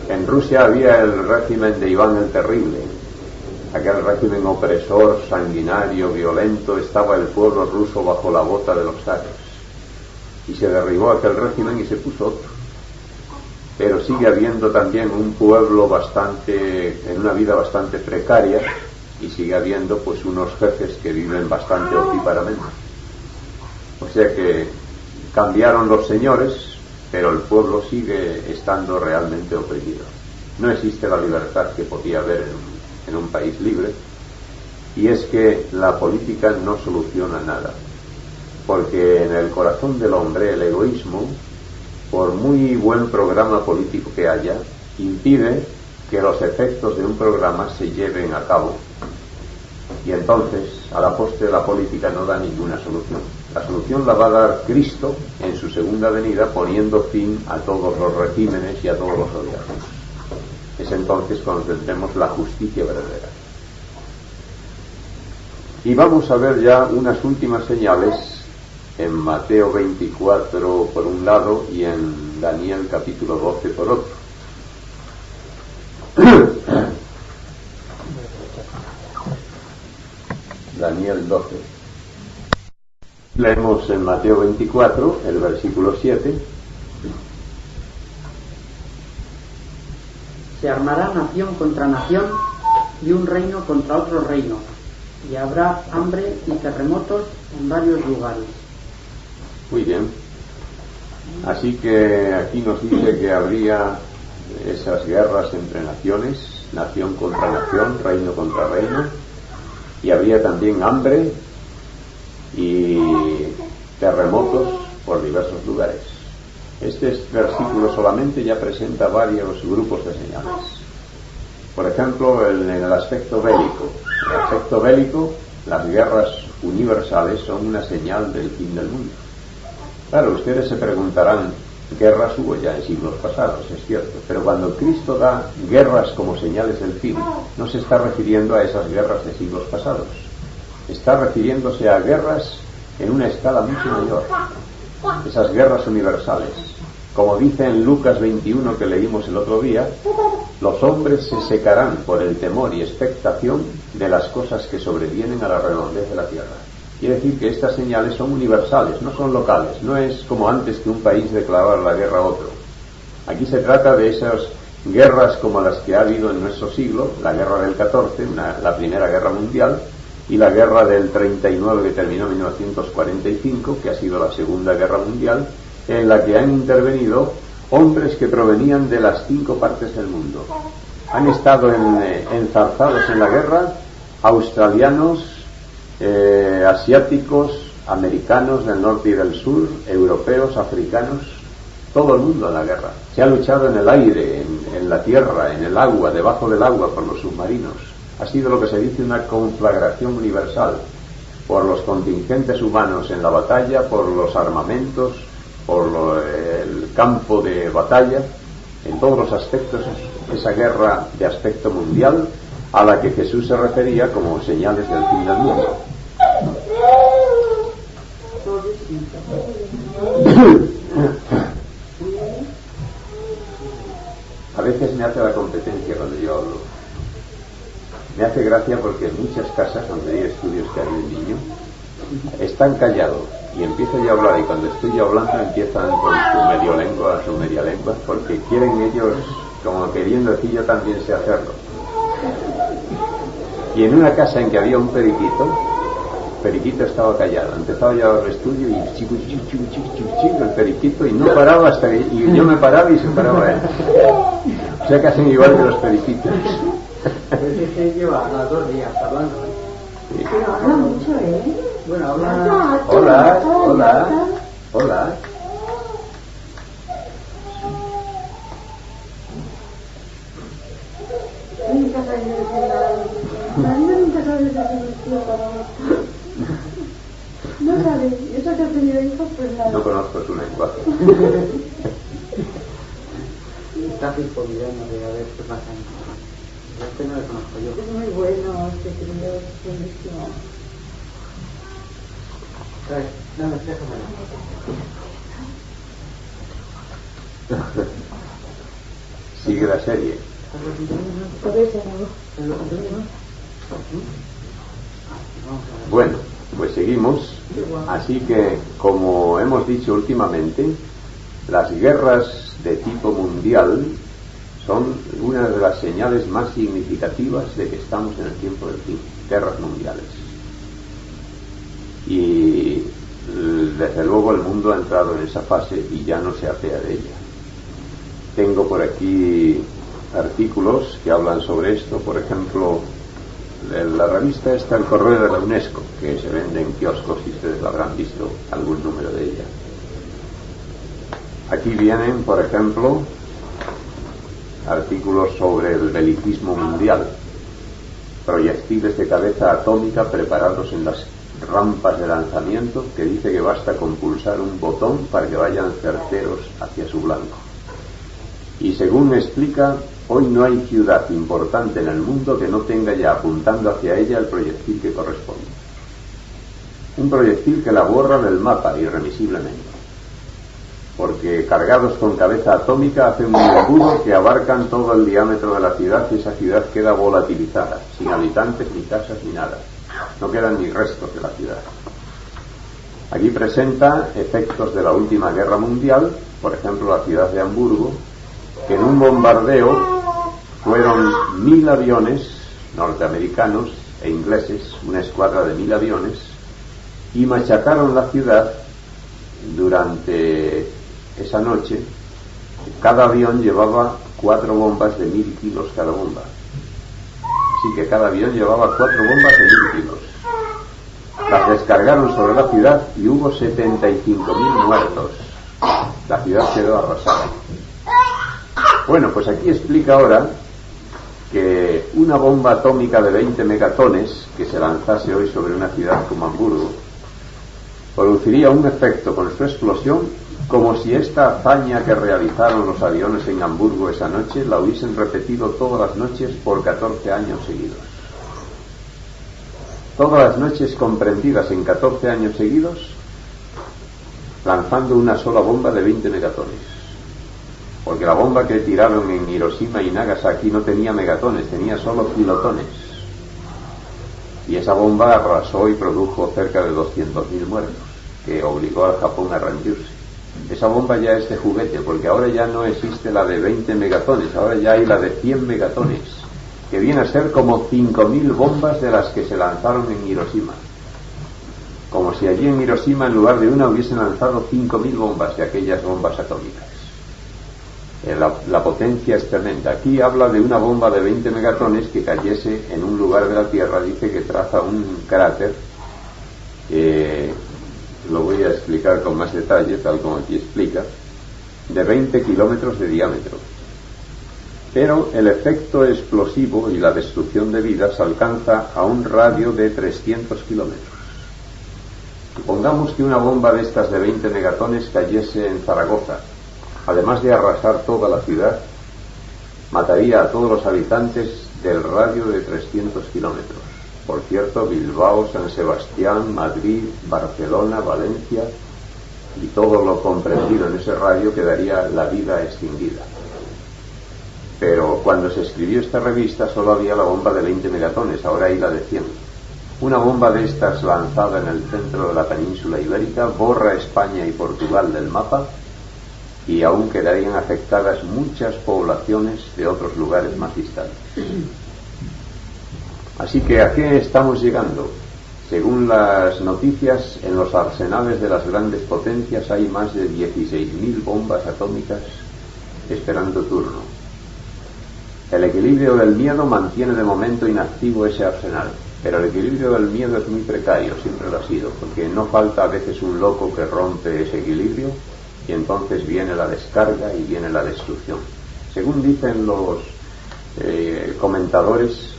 Speaker 1: En Rusia había el régimen de Iván el Terrible, aquel régimen opresor, sanguinario, violento. Estaba el pueblo ruso bajo la bota de los zares. Y se derribó aquel régimen y se puso otro. Pero sigue habiendo también un pueblo en una vida bastante precaria, y sigue habiendo pues unos jefes que viven bastante opíparamente. O sea que cambiaron los señores, pero el pueblo sigue estando realmente oprimido. No existe la libertad que podía haber en un país libre, y es que la política no soluciona nada. porque en el corazón del hombre el egoísmo, por muy buen programa político que haya, impide que los efectos de un programa se lleven a cabo. Y entonces, a la postre, la política no da ninguna solución. La solución la va a dar Cristo en su segunda venida, poniendo fin a todos los regímenes y a todos los gobiernos. Es entonces cuando tendremos la justicia verdadera. Y vamos a ver ya unas últimas señales en Mateo 24 por un lado y en Daniel capítulo 12 por otro. Daniel 12. Leemos en Mateo 24, el versículo 7.
Speaker 2: Se armará nación contra nación y un reino contra otro reino, y habrá hambre y terremotos en varios lugares.
Speaker 1: Muy bien. Así que aquí nos dice que habría esas guerras entre naciones, nación contra nación, reino contra reino, y habría también hambre y terremotos por diversos lugares. Este versículo solamente ya presenta varios grupos de señales. Por ejemplo, en el aspecto bélico. En el aspecto bélico, las guerras universales son una señal del fin del mundo. Claro, ustedes se preguntarán, guerras hubo ya en siglos pasados, es cierto, pero cuando Cristo da guerras como señales del fin, no se está refiriendo a esas guerras de siglos pasados. Está refiriéndose a guerras en una escala mucho mayor. Esas guerras universales. Como dice en Lucas 21 que leímos el otro día, los hombres se secarán por el temor y expectación de las cosas que sobrevienen a la redondez de la tierra. Quiere decir que estas señales son universales, no son locales. No es como antes que un país declarara la guerra a otro. Aquí se trata de esas guerras como las que ha habido en nuestro siglo, la guerra del 14, la Primera Guerra Mundial, y la guerra del 39 que terminó en 1945, que ha sido la Segunda Guerra Mundial, en la que han intervenido hombres que provenían de las 5 partes del mundo. Han estado enzarzados en la guerra australianos, asiáticos, americanos del norte y del sur, europeos, africanos, todo el mundo en la guerra. Se ha luchado en el aire, en la tierra, en el agua, debajo del agua, por los submarinos. Ha sido lo que se dice una conflagración universal, por los contingentes humanos en la batalla, por los armamentos, por el campo de batalla, en todos los aspectos, esa guerra de aspecto mundial a la que Jesús se refería como señales del fin del mundo. A veces me hace la competencia cuando yo hablo. Me hace gracia porque en muchas casas donde hay estudios que hay de niño están callados y empiezo yo a hablar, y cuando estoy yo hablando empiezan con su media lengua, porque quieren ellos, como queriendo decir, yo también sé hacerlo. Y en una casa en que había un periquito estaba callado. Empezaba yo el estudio y chico, el periquito, y no paraba hasta que y yo me paraba y se paraba él. O sea que hacen igual que los periquitos.
Speaker 2: Es que lleva 2 días hablando.
Speaker 1: Sí.
Speaker 4: Pero habla mucho, ¿eh?
Speaker 2: Bueno, habla.
Speaker 1: Hola.
Speaker 4: Nunca sabes decir nada. Nunca sabes decir tío para otro. No sabes. Y eso que has tenido hijos, pues nada.
Speaker 1: No conozco su lenguaje.
Speaker 2: Está circunviendo de a ver qué pasa. Este no lo conozco yo.
Speaker 4: Es muy bueno este crío, es buenísimo.
Speaker 2: No, déjame.
Speaker 1: Sigue la serie. Bueno, pues seguimos. Así que, como hemos dicho últimamente, las guerras de tipo mundial son una de las señales más significativas de que estamos en el tiempo del fin. Guerras mundiales. Y desde luego el mundo ha entrado en esa fase y ya no se apea de ella. Tengo por aquí artículos que hablan sobre esto. Por ejemplo, La revista está El Correo de la UNESCO, que se vende en kioscos y ustedes la habrán visto, algún número de ella. Aquí vienen, por ejemplo, artículos sobre el belicismo mundial, proyectiles de cabeza atómica preparados en las rampas de lanzamiento, que dice que basta con pulsar un botón para que vayan certeros hacia su blanco. Y según explica, hoy no hay ciudad importante en el mundo que no tenga ya apuntando hacia ella el proyectil que corresponde. Un proyectil que la borra del mapa irremisiblemente, porque cargados con cabeza atómica hacen un embudo que abarcan todo el diámetro de la ciudad, y esa ciudad queda volatilizada, sin habitantes, ni casas, ni nada. No quedan ni restos de la ciudad. Aquí presenta efectos de la última guerra mundial, por ejemplo la ciudad de Hamburgo, que en un bombardeo fueron 1000 aviones norteamericanos e ingleses, una escuadra de 1000 aviones, y machacaron la ciudad durante esa noche. Cada avión llevaba 4 bombas de 1000 kilos cada bomba. Así que cada avión llevaba 4 bombas de 1000 kilos. Las descargaron sobre la ciudad y hubo 75.000 muertos. La ciudad quedó arrasada. Bueno, pues aquí explica ahora que una bomba atómica de 20 megatones que se lanzase hoy sobre una ciudad como Hamburgo produciría un efecto con su explosión como si esta hazaña que realizaron los aviones en Hamburgo esa noche la hubiesen repetido todas las noches por 14 años seguidos. Todas las noches comprendidas en 14 años seguidos, lanzando una sola bomba de 20 megatones. Porque la bomba que tiraron en Hiroshima y Nagasaki no tenía megatones, tenía solo kilotones. Y esa bomba arrasó y produjo cerca de 200.000 muertos, que obligó al Japón a rendirse. Esa bomba ya es de juguete, porque ahora ya no existe la de 20 megatones, ahora ya hay la de 100 megatones, que viene a ser como 5.000 bombas de las que se lanzaron en Hiroshima. Como si allí en Hiroshima en lugar de una hubiesen lanzado 5.000 bombas de aquellas bombas atómicas. La potencia es tremenda. Aquí habla de una bomba de 20 megatones que cayese en un lugar de la Tierra. Dice que traza un cráter, lo voy a explicar con más detalle, tal como aquí explica, de 20 kilómetros de diámetro. Pero el efecto explosivo y la destrucción de vidas alcanza a un radio de 300 kilómetros. Supongamos que una bomba de estas de 20 megatones cayese en Zaragoza. Además de arrasar toda la ciudad, mataría a todos los habitantes del radio de 300 kilómetros. Por cierto, Bilbao, San Sebastián, Madrid, Barcelona, Valencia y todo lo comprendido en ese radio quedaría la vida extinguida. Pero cuando se escribió esta revista solo había la bomba de 20 megatones, ahora hay la de 100. Una bomba de estas lanzada en el centro de la península ibérica borra España y Portugal del mapa, y aún quedarían afectadas muchas poblaciones de otros lugares más distantes. Así que ¿a qué estamos llegando? Según las noticias, en los arsenales de las grandes potencias hay más de 16.000 bombas atómicas esperando turno. El equilibrio del miedo mantiene de momento inactivo ese arsenal, pero el equilibrio del miedo es muy precario, siempre lo ha sido, porque no falta a veces un loco que rompe ese equilibrio y entonces viene la descarga y viene la destrucción. Según dicen los comentadores,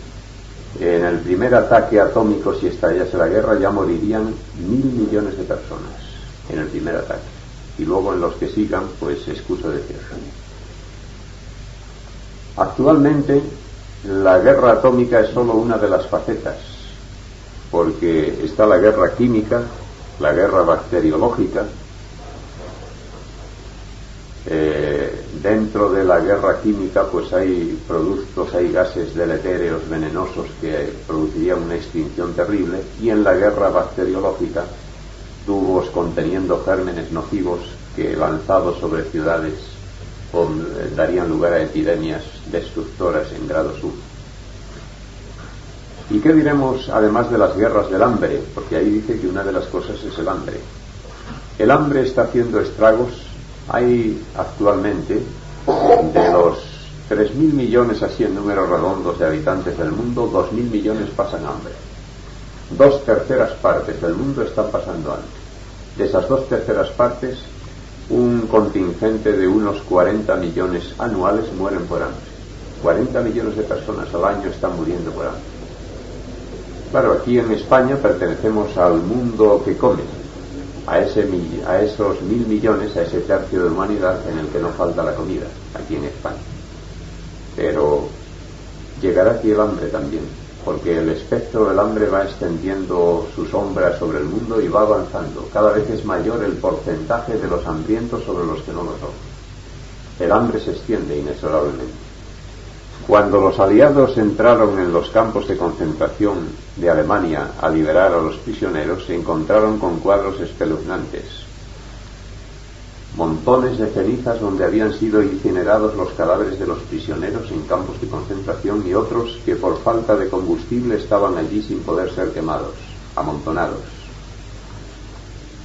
Speaker 1: en el primer ataque atómico, si estallase la guerra, ya morirían 1.000 millones de personas en el primer ataque, y luego en los que sigan, pues excusa de cierre. Actualmente la guerra atómica es solo una de las facetas, porque está la guerra química, la guerra bacteriológica. Dentro de la guerra química pues hay productos, hay gases deletéreos, venenosos, que producirían una extinción terrible, y en la guerra bacteriológica tubos conteniendo gérmenes nocivos que lanzados sobre ciudades darían lugar a epidemias destructoras en grado sub. ¿Y qué diremos además de las guerras del hambre? Porque ahí dice que una de las cosas es el hambre. El hambre está haciendo estragos. Hay actualmente, de los 3.000 millones, así en números redondos, de habitantes del mundo, 2.000 millones pasan hambre. 2/3 partes del mundo están pasando hambre. De esas 2/3 partes, un contingente de unos 40 millones anuales mueren por hambre. 40 millones de personas al año están muriendo por hambre. Claro, aquí en España pertenecemos al mundo que come, a esos 1.000 millones, a ese tercio de humanidad en el que no falta la comida, aquí en España. Pero llegará aquí el hambre también, porque el espectro del hambre va extendiendo su sombra sobre el mundo y va avanzando. Cada vez es mayor el porcentaje de los hambrientos sobre los que no lo son. El hambre se extiende inexorablemente. Cuando los aliados entraron en los campos de concentración de Alemania a liberar a los prisioneros, se encontraron con cuadros espeluznantes. Montones de cenizas donde habían sido incinerados los cadáveres de los prisioneros en campos de concentración, y otros que por falta de combustible estaban allí sin poder ser quemados, amontonados.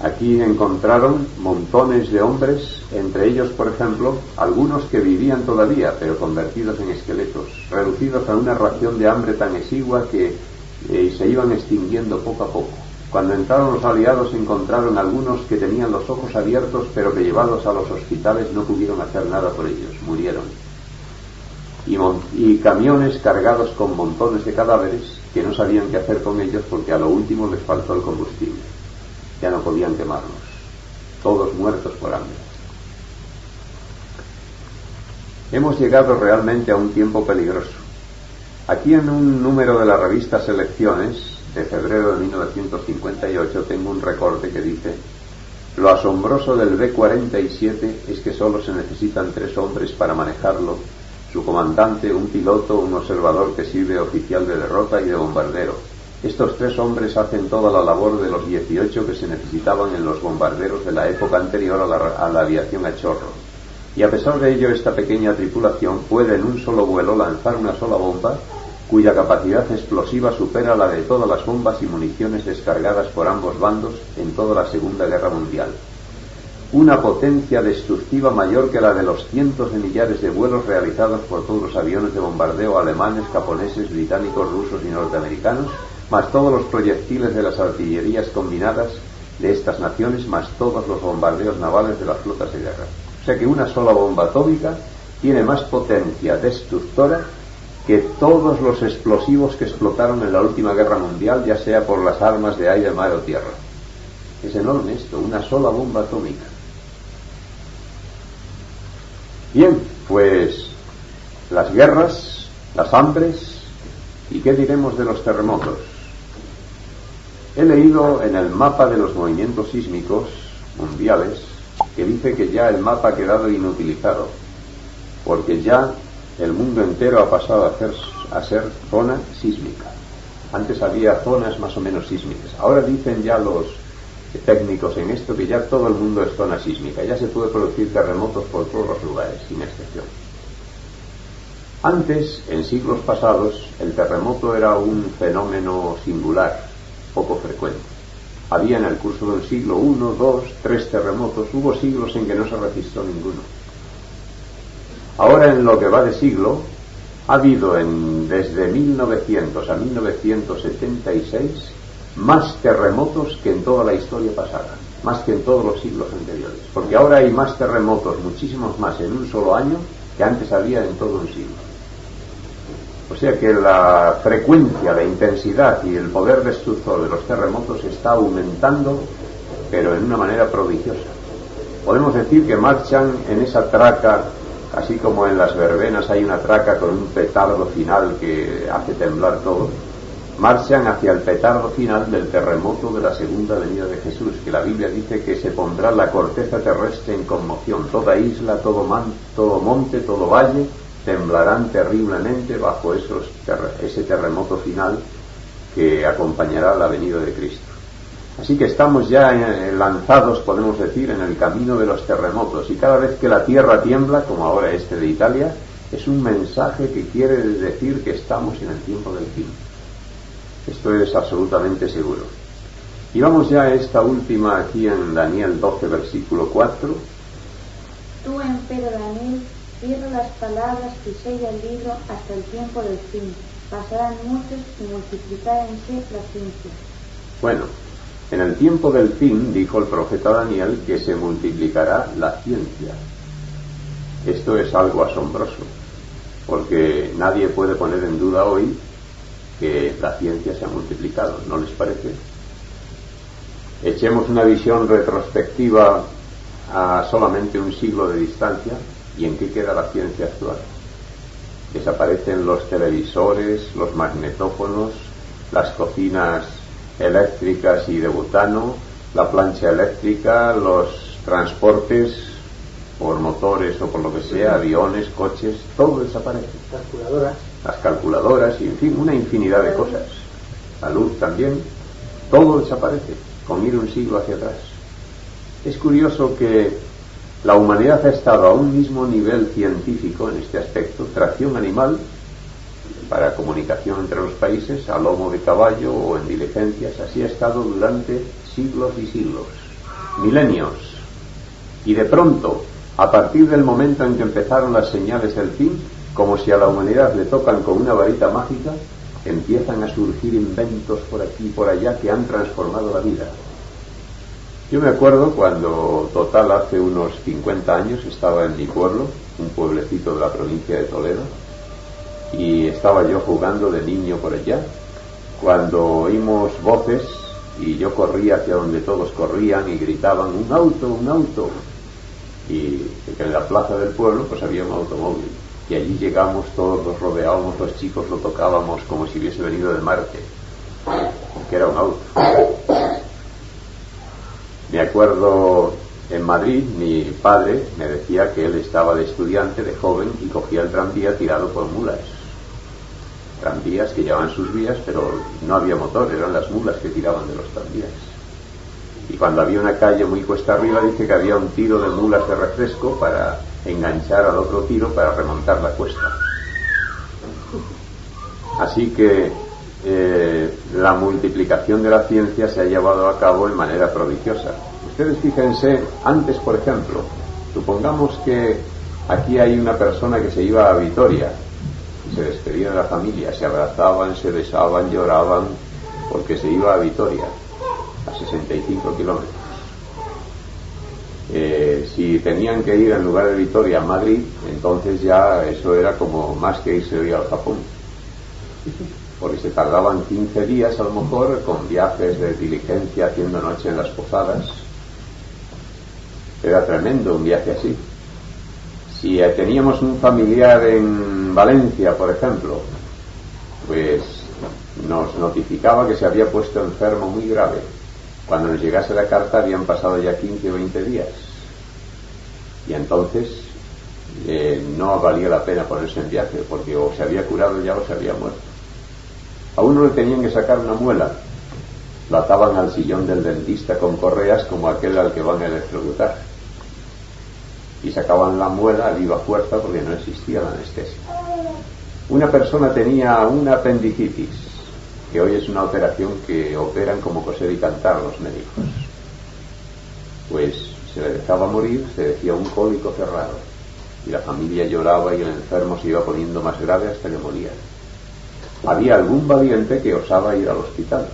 Speaker 1: Aquí encontraron montones de hombres, entre ellos, por ejemplo, algunos que vivían todavía, pero convertidos en esqueletos, reducidos a una ración de hambre tan exigua que se iban extinguiendo poco a poco. Cuando entraron los aliados, encontraron algunos que tenían los ojos abiertos, pero que llevados a los hospitales no pudieron hacer nada por ellos, murieron. Y camiones cargados con montones de cadáveres que no sabían qué hacer con ellos porque a lo último les faltó el combustible. Ya no podían quemarlos, todos muertos por hambre. Hemos llegado realmente a un tiempo peligroso. Aquí en un número de la revista Selecciones, de febrero de 1958, tengo un recorte que dice: lo asombroso del B-47 es que solo se necesitan 3 hombres para manejarlo, su comandante, un piloto, un observador que sirve de oficial de derrota y de bombardero. Estos 3 hombres hacen toda la labor de los 18 que se necesitaban en los bombarderos de la época anterior a la aviación a chorro. Y a pesar de ello, esta pequeña tripulación puede en un solo vuelo lanzar una sola bomba, cuya capacidad explosiva supera la de todas las bombas y municiones descargadas por ambos bandos en toda la Segunda Guerra Mundial. Una potencia destructiva mayor que la de los cientos de millares de vuelos realizados por todos los aviones de bombardeo alemanes, japoneses, británicos, rusos y norteamericanos, más todos los proyectiles de las artillerías combinadas de estas naciones, más todos los bombardeos navales de las flotas de guerra. O sea que una sola bomba atómica tiene más potencia destructora que todos los explosivos que explotaron en la última guerra mundial, ya sea por las armas de aire, mar o tierra. Es enorme esto, una sola bomba atómica. Bien, pues las guerras, las hambres, ¿y qué diremos de los terremotos? He leído en el mapa de los movimientos sísmicos mundiales que dice que ya el mapa ha quedado inutilizado, porque ya el mundo entero ha pasado a ser zona sísmica. Antes había zonas más o menos sísmicas. Ahora dicen ya los técnicos en esto que ya todo el mundo es zona sísmica. Ya se puede producir terremotos por todos los lugares, sin excepción. Antes, en siglos pasados, el terremoto era un fenómeno singular, poco frecuente. Había en el curso del siglo 1, 2, 3 terremotos. Hubo siglos en que no se registró ninguno. Ahora, en lo que va de siglo, ha habido desde 1900 a 1976 más terremotos que en toda la historia pasada, más que en todos los siglos anteriores, porque ahora hay más terremotos, muchísimos más en un solo año que antes había en todo un siglo. O sea que la frecuencia, la intensidad y el poder destructor de los terremotos está aumentando, pero en una manera prodigiosa. Podemos decir que marchan en esa traca, así como en las verbenas hay una traca con un petardo final que hace temblar todo, marchan hacia el petardo final del terremoto de la segunda venida de Jesús, que la Biblia dice que se pondrá la corteza terrestre en conmoción, toda isla, todo monte, todo valle, temblarán terriblemente bajo ese terremoto final que acompañará la venida de Cristo. Así que estamos ya lanzados, podemos decir, en el camino de los terremotos, y cada vez que la tierra tiembla, como ahora este de Italia, es un mensaje que quiere decir que estamos en el tiempo del fin. Esto es absolutamente seguro. Y vamos ya a esta última aquí en Daniel 12, versículo 4.
Speaker 3: Tú, empero Daniel, Cierra las palabras y sella el libro hasta el tiempo del fin. Pasarán muchos y multiplicarense la ciencia.
Speaker 1: Bueno, en el tiempo del fin, dijo el profeta Daniel, que se multiplicará la ciencia. Esto es algo asombroso, porque nadie puede poner en duda hoy que la ciencia se ha multiplicado, ¿no les parece? Echemos una visión retrospectiva a solamente un siglo de distancia, ¿y en qué queda la ciencia actual? Desaparecen los televisores, los magnetófonos, las cocinas eléctricas y de butano, la plancha eléctrica, los transportes por motores o por lo que sea, aviones, coches, todo desaparece. Las calculadoras y en fin, una infinidad de cosas. La luz también, todo desaparece, con ir un siglo hacia atrás. Es curioso que la humanidad ha estado a un mismo nivel científico en este aspecto, tracción animal para comunicación entre los países, a lomo de caballo o en diligencias, así ha estado durante siglos y siglos, milenios. Y de pronto, a partir del momento en que empezaron las señales del fin, como si a la humanidad le tocan con una varita mágica, empiezan a surgir inventos por aquí y por allá que han transformado la vida. Yo me acuerdo cuando, total, hace unos 50 años, estaba en mi pueblo, un pueblecito de la provincia de Toledo, y estaba yo jugando de niño por allá, cuando oímos voces y yo corría hacia donde todos corrían y gritaban ¡un auto, un auto! Y en la plaza del pueblo pues había un automóvil, y allí llegamos, todos los rodeábamos, los chicos lo tocábamos como si hubiese venido de Marte, que era un auto. Me acuerdo en Madrid, mi padre me decía que él estaba de estudiante, de joven, y cogía el tranvía tirado por mulas. Tranvías que llevaban sus vías, pero no había motor, eran las mulas que tiraban de los tranvías. Y cuando había una calle muy cuesta arriba, dice que había un tiro de mulas de refresco para enganchar al otro tiro para remontar la cuesta. Así que la multiplicación de la ciencia se ha llevado a cabo de manera prodigiosa. Ustedes fíjense, antes, por ejemplo, supongamos que aquí hay una persona que se iba a Vitoria y se despedía de la familia, se abrazaban, se besaban, lloraban, porque se iba a Vitoria, a 65 kilómetros. Si tenían que ir en lugar de Vitoria a Madrid, entonces ya eso era como más que irse hoy al Japón, porque se tardaban 15 días a lo mejor, con viajes de diligencia, haciendo noche en las posadas. Era tremendo un viaje así. Si teníamos un familiar en Valencia, por ejemplo, pues nos notificaba que se había puesto enfermo muy grave. Cuando nos llegase la carta habían pasado ya 15 o 20 días, y entonces no valía la pena ponerse en viaje, porque o se había curado ya o se había muerto. A uno le tenían que sacar una muela, lo ataban al sillón del dentista con correas como aquel al que van a electrocutar, y sacaban la muela a viva fuerza porque no existía la anestesia. Una persona tenía una apendicitis, que hoy es una operación que operan como coser y cantar los médicos. Pues se le dejaba morir, se decía un cólico cerrado, y la familia lloraba y el enfermo se iba poniendo más grave hasta que moría. Había algún valiente que osaba ir al hospital,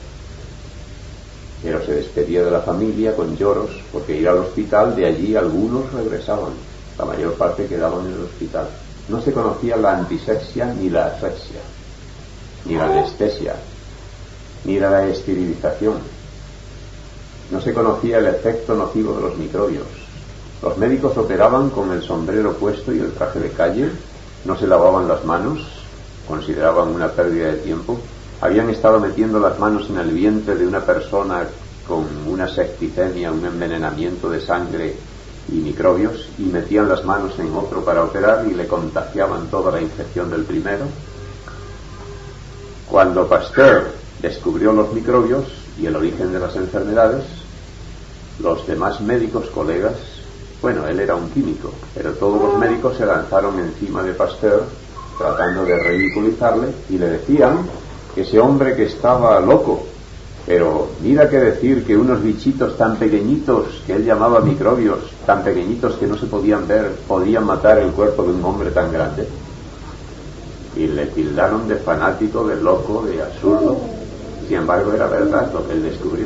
Speaker 1: pero se despedía de la familia con lloros, porque ir al hospital, de allí algunos regresaban, la mayor parte quedaban en el hospital. No se conocía la antisexia ni la asexia, ni la anestesia, ni la esterilización. No se conocía el efecto nocivo de los microbios. Los médicos operaban con el sombrero puesto y el traje de calle, no se lavaban las manos, consideraban una pérdida de tiempo. Habían estado metiendo las manos en el vientre de una persona con una septicemia, un envenenamiento de sangre y microbios, y metían las manos en otro para operar y le contagiaban toda la infección del primero. Cuando Pasteur descubrió los microbios y el origen de las enfermedades, los demás médicos colegas, bueno, él era un químico, pero todos los médicos se lanzaron encima de Pasteur tratando de ridiculizarle, y le decían que ese hombre que estaba loco, Pero mira que decir que unos bichitos tan pequeñitos, que él llamaba microbios, tan pequeñitos que no se podían ver, podían matar el cuerpo de un hombre tan grande. Y le tildaron de fanático, de loco, de absurdo. Sin embargo, era verdad lo que él descubrió.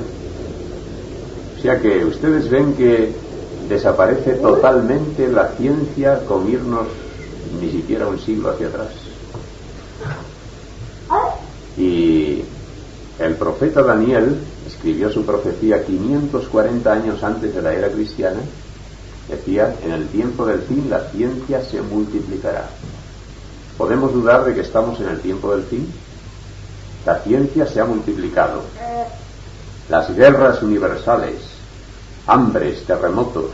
Speaker 1: O sea que ustedes ven que desaparece totalmente la ciencia con irnos ni siquiera un siglo hacia atrás. Y el profeta Daniel escribió su profecía 540 años antes de la era cristiana. Decía, en el tiempo del fin la ciencia se multiplicará. ¿Podemos dudar de que estamos en el tiempo del fin? La ciencia se ha multiplicado. Las guerras universales, hambres, terremotos,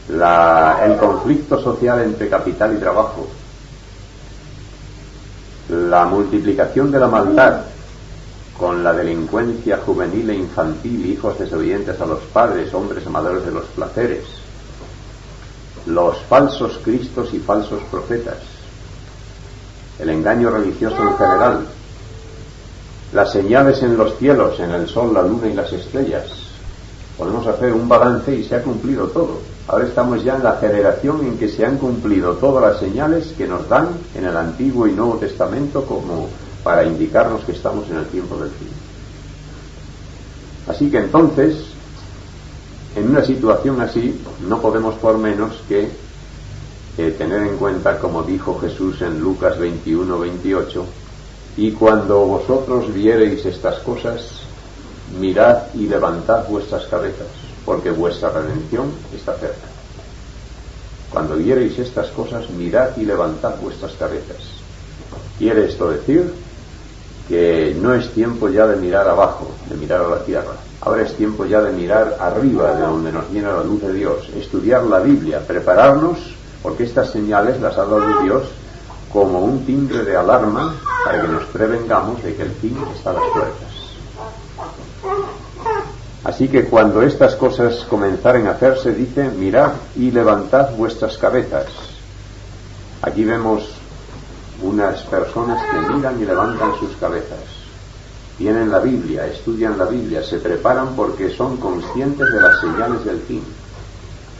Speaker 1: el conflicto social entre capital y trabajo, la multiplicación de la maldad con la delincuencia juvenil e infantil, hijos desobedientes a los padres, hombres amadores de los placeres, los falsos cristos y falsos profetas, el engaño religioso en general, las señales en los cielos, en el sol, la luna y las estrellas. Podemos hacer un balance y se ha cumplido todo. Ahora estamos ya en la generación en que se han cumplido todas las señales que nos dan en el Antiguo y Nuevo Testamento como para indicarnos que estamos en el tiempo del fin. Así que entonces, en una situación así, no podemos por menos que tener en cuenta, como dijo Jesús en Lucas 21-28, y cuando vosotros viereis estas cosas, mirad y levantad vuestras cabezas, porque vuestra redención está cerca. Cuando viereis estas cosas, mirad y levantad vuestras cabezas. Quiere esto decir que no es tiempo ya de mirar abajo, de mirar a la tierra. Ahora es tiempo ya de mirar arriba, de donde nos viene la luz de Dios, estudiar la Biblia, prepararnos, porque estas señales las ha dado Dios como un timbre de alarma para que nos prevengamos de que el fin está a las puertas. Así que cuando estas cosas comenzaren a hacerse, dice, mirad y levantad vuestras cabezas. Aquí vemos unas personas que miran y levantan sus cabezas. Tienen la Biblia, estudian la Biblia, se preparan porque son conscientes de las señales del fin.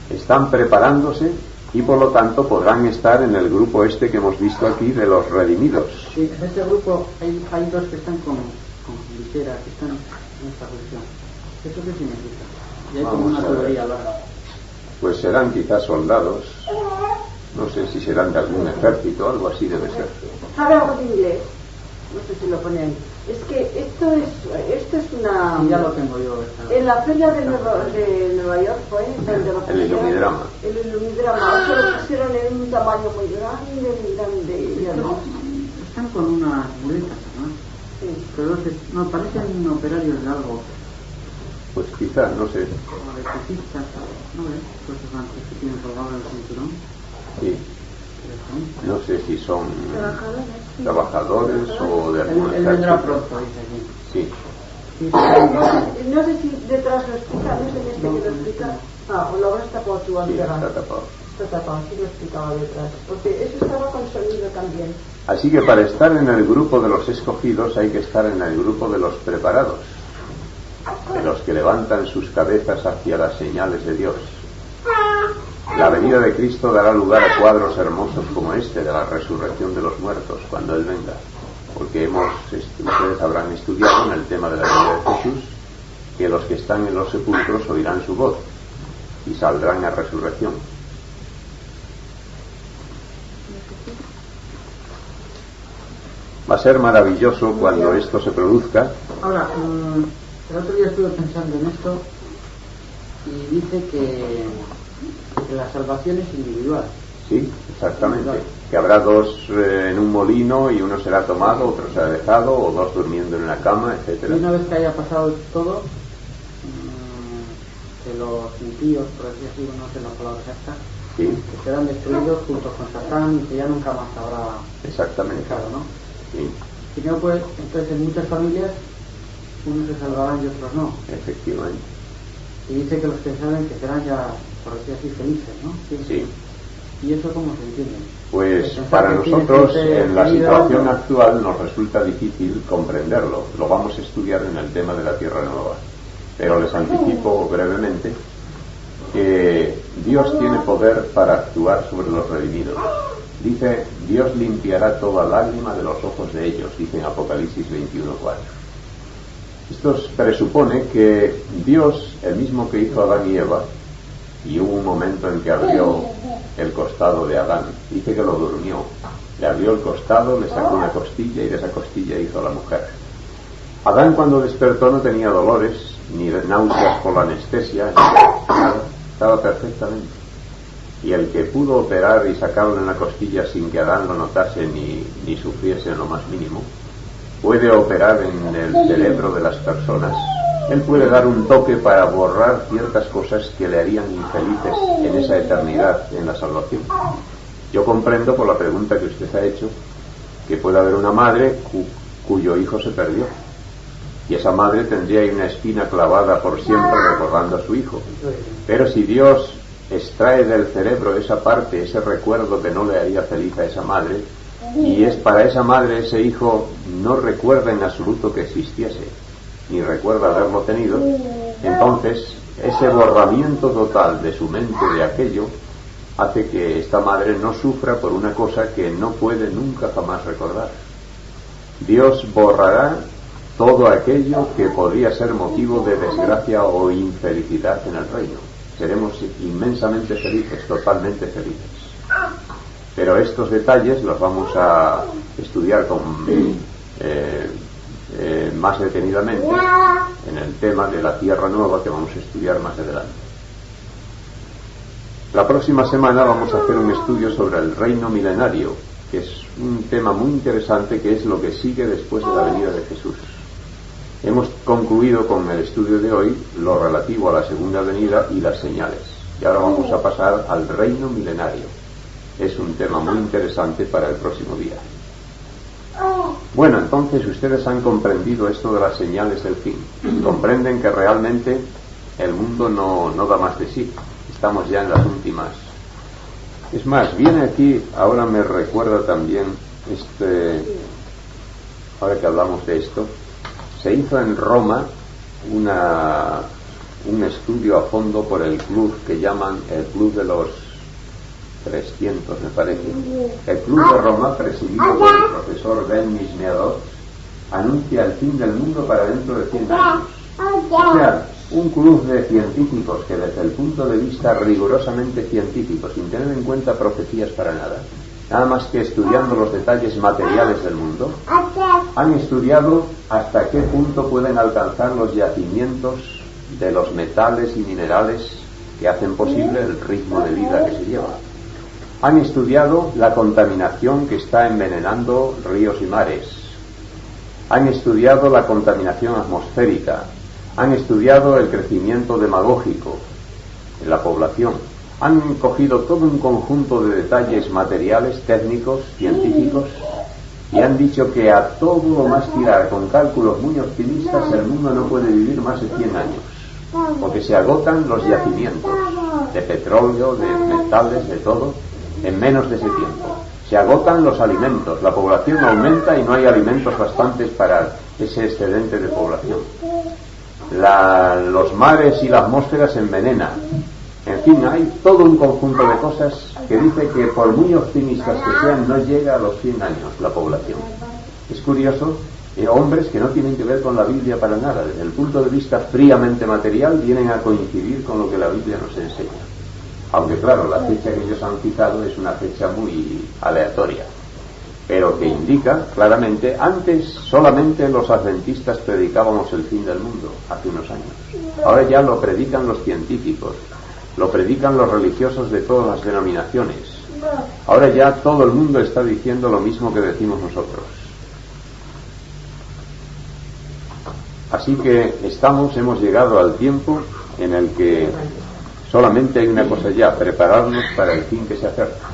Speaker 1: Están preparándose y por lo tanto podrán estar en el grupo este que hemos visto aquí de los redimidos.
Speaker 2: Sí, en este grupo hay dos que están con visera, que están en esta posición. ¿Eso qué significa? Y hay como una teoría larga.
Speaker 1: Pues serán quizás soldados, no sé si serán de algún ejército, algo así debe ser.
Speaker 4: ¿Sabe algo de inglés? No sé si lo pone ahí. Es que esto es una...
Speaker 2: Sí, ya lo tengo yo.
Speaker 4: En la feria de Nueva York fue donde lo pusieron,
Speaker 1: el Ilumidrama.
Speaker 4: El Ilumidrama, se lo pusieron en un tamaño muy grande y hermoso.
Speaker 2: Están con unas muletas, ¿no?
Speaker 4: Sí.
Speaker 2: Pero no, parecen operarios de algo.
Speaker 1: Pues quizás, no sé.
Speaker 2: Como electricistas, ¿no ves? Pues esos bancos que tienen colgado el cinturón.
Speaker 1: Sí. No sé si son trabajadores o de algún
Speaker 2: Él vendrá pronto, dice aquí.
Speaker 1: Sí.
Speaker 2: Sí,
Speaker 4: No sé si detrás lo explica, no sé si que lo explica. O lo habrás tapado tú al
Speaker 1: Sí,
Speaker 4: llegar.
Speaker 1: está tapado.
Speaker 4: Está tapado, sí lo explicaba detrás. Porque eso estaba con sonido también.
Speaker 1: Así que para estar en el grupo de los escogidos hay que estar en el grupo de los preparados, de los que levantan sus cabezas hacia las señales de Dios. La venida de Cristo dará lugar a cuadros hermosos como este de la resurrección de los muertos cuando Él venga, porque ustedes habrán estudiado en el tema de la venida de Jesús que los que están en los sepulcros oirán su voz y saldrán a resurrección. Va a ser maravilloso cuando esto se produzca.
Speaker 2: Ahora, el otro día estuve pensando en esto y dice que la salvación es individual.
Speaker 1: Sí, exactamente. Que habrá dos en un molino y uno será tomado, otro será dejado, o dos durmiendo en una cama, etcétera.
Speaker 2: Y una vez que haya pasado todo, que los impíos, por así decirlo, no sé la palabra exacta,
Speaker 1: Sí,
Speaker 2: que serán destruidos junto con Satán y que ya nunca más habrá
Speaker 1: exactamente.
Speaker 2: pecado, ¿no?
Speaker 1: Sí,
Speaker 2: Si no, pues entonces en muchas familias unos se salvarán y otros no.
Speaker 1: efectivamente.
Speaker 2: Y dice que los que saben que serán ya, por así decir, felices, ¿no?
Speaker 1: Sí.
Speaker 2: ¿Y eso cómo se entiende?
Speaker 1: Pues para nosotros en la situación actual nos resulta difícil comprenderlo. Lo vamos a estudiar en el tema de la Tierra Nueva. Pero les anticipo brevemente que Dios tiene poder para actuar sobre los redimidos. Dice, Dios limpiará toda lágrima de los ojos de ellos, dice en Apocalipsis 21:4. Esto presupone que Dios, el mismo que hizo a Adán y Eva, y hubo un momento en que abrió el costado de Adán, dice que lo durmió, le abrió el costado, le sacó una costilla y de esa costilla hizo a la mujer. Adán cuando despertó no tenía dolores, ni náuseas por la anestesia, nada, estaba perfectamente. Y el que pudo operar y sacarle una costilla sin que Adán lo notase ni sufriese en lo más mínimo, puede operar en el cerebro de las personas. Él puede dar un toque para borrar ciertas cosas que le harían infelices en esa eternidad, en la salvación. Yo comprendo por la pregunta que usted ha hecho que puede haber una madre cuyo hijo se perdió. Y esa madre tendría ahí una espina clavada por siempre recordando a su hijo. Pero si Dios extrae del cerebro esa parte, ese recuerdo que no le haría feliz a esa madre, y es para esa madre ese hijo no recuerda en absoluto que existiese, ni recuerda haberlo tenido, entonces ese borramiento total de su mente de aquello hace que esta madre no sufra por una cosa que no puede nunca jamás recordar. Dios borrará todo aquello que podría ser motivo de desgracia o infelicidad en el reino. Seremos inmensamente felices, totalmente felices. Pero estos detalles los vamos a estudiar con más detenidamente en el tema de la Tierra Nueva que vamos a estudiar más adelante. La próxima semana vamos a hacer un estudio sobre el reino milenario, que es un tema muy interesante, que es lo que sigue después de la venida de Jesús. Hemos concluido con el estudio de hoy lo relativo a la segunda venida y las señales. Y ahora vamos a pasar al reino milenario. Es un tema muy interesante para el próximo día. Bueno, entonces ustedes han comprendido esto de las señales del fin. Comprenden que realmente el mundo no da más de sí. Estamos ya en las últimas. Es más, viene aquí, ahora me recuerda también, ahora que hablamos de esto, se hizo en Roma un estudio a fondo por el club que llaman el Club de los 300, me parece. El Club de Roma, presidido por el profesor Ben Misneadot, anuncia el fin del mundo para dentro de 100 años. O sea, un club de científicos que desde el punto de vista rigurosamente científico, sin tener en cuenta profecías para nada más que estudiando los detalles materiales del mundo, han estudiado hasta qué punto pueden alcanzar los yacimientos de los metales y minerales que hacen posible el ritmo de vida que se lleva. Han estudiado la contaminación que está envenenando ríos y mares. Han estudiado la contaminación atmosférica. Han estudiado el crecimiento demagógico en la población. Han cogido todo un conjunto de detalles materiales, técnicos, científicos, y han dicho que a todo lo más tirar con cálculos muy optimistas el mundo no puede vivir más de 100 años, porque se agotan los yacimientos de petróleo, de metales, de todo, en menos de ese tiempo. Se agotan los alimentos, la población aumenta y no hay alimentos bastantes para ese excedente de población. Los mares y la atmósfera se envenenan. En fin, hay todo un conjunto de cosas que dice que por muy optimistas que sean, no llega a los 100 años la población. Es curioso, hombres que no tienen que ver con la Biblia para nada, desde el punto de vista fríamente material, vienen a coincidir con lo que la Biblia nos enseña. Aunque claro, la fecha que ellos han fijado es una fecha muy aleatoria, pero que indica claramente, antes solamente los adventistas predicábamos el fin del mundo, hace unos años. Ahora ya lo predican los científicos, lo predican los religiosos de todas las denominaciones. Ahora ya todo el mundo está diciendo lo mismo que decimos nosotros. Así que hemos llegado al tiempo en el que solamente hay una cosa ya, prepararnos para el fin que se acerca.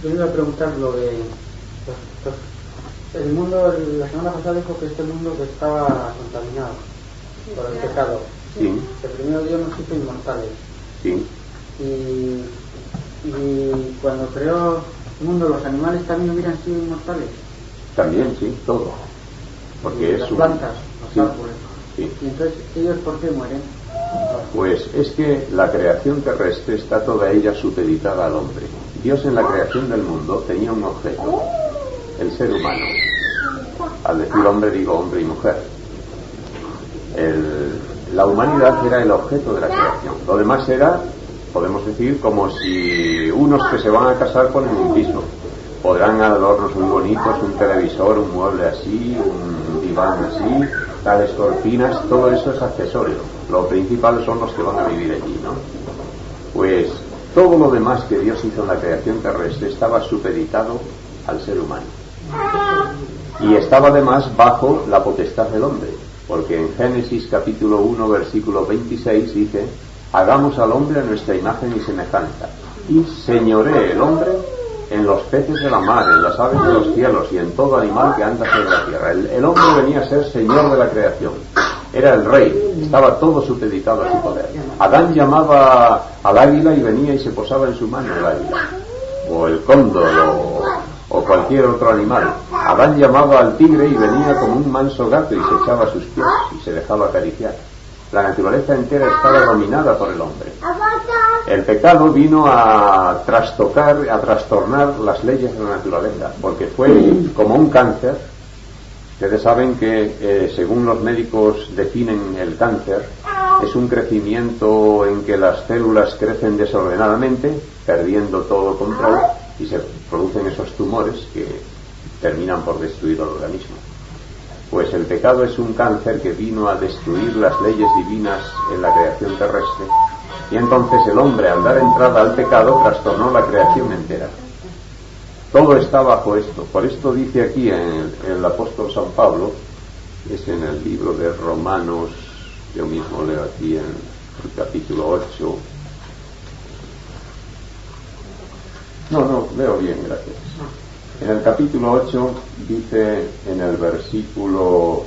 Speaker 2: Yo iba a preguntar lo de el mundo. La semana pasada dijo que este mundo que estaba contaminado por el pecado.
Speaker 1: Sí.
Speaker 2: Que primero Dios nos hizo inmortales.
Speaker 1: Sí.
Speaker 2: Y cuando creó el mundo, los animales también hubieran sido inmortales.
Speaker 1: También, sí, todo. Porque
Speaker 2: las
Speaker 1: es
Speaker 2: plantas, los
Speaker 1: sí,
Speaker 2: árboles.
Speaker 1: sí.
Speaker 2: Y entonces, ¿ellos por qué mueren?
Speaker 1: Pues es que la creación terrestre está toda ella supeditada al hombre. Dios en la creación del mundo tenía un objeto, el ser humano. Al decir hombre digo hombre y mujer. La humanidad era el objeto de la creación. Lo demás era, podemos decir, como si unos que se van a casar ponen un piso. Podrán adornos muy bonitos, un televisor, un mueble así, un diván así, tales cortinas, todo eso es accesorio. Lo principal son los que van a vivir allí, ¿no? Pues todo lo demás que Dios hizo en la creación terrestre estaba supeditado al ser humano. Y estaba además bajo la potestad del hombre, porque en Génesis capítulo 1 versículo 26 dice: hagamos al hombre a nuestra imagen y semejanza, y señoree el hombre en los peces de la mar, en las aves de los cielos y en todo animal que anda sobre la tierra. El hombre venía a ser señor de la creación, era el rey, estaba todo supeditado a su poder. Adán llamaba al águila y venía y se posaba en su mano el águila, o el cóndor, o cualquier otro animal. Adán llamaba al tigre y venía como un manso gato y se echaba a sus pies y se dejaba acariciar. La naturaleza entera estaba dominada por el hombre. El pecado vino a trastocar, a trastornar las leyes de la naturaleza, porque fue como un cáncer. Ustedes saben que según los médicos definen el cáncer, es un crecimiento en que las células crecen desordenadamente, perdiendo todo control, y se producen esos tumores que terminan por destruir el organismo. Pues el pecado es un cáncer que vino a destruir las leyes divinas en la creación terrestre, y entonces el hombre, al dar entrada al pecado, trastornó la creación entera. Todo está bajo esto. Por esto dice aquí el apóstol San Pablo, es en el libro de Romanos, yo mismo leo aquí en el capítulo 8. No, leo bien, gracias. En el capítulo 8 dice en el versículo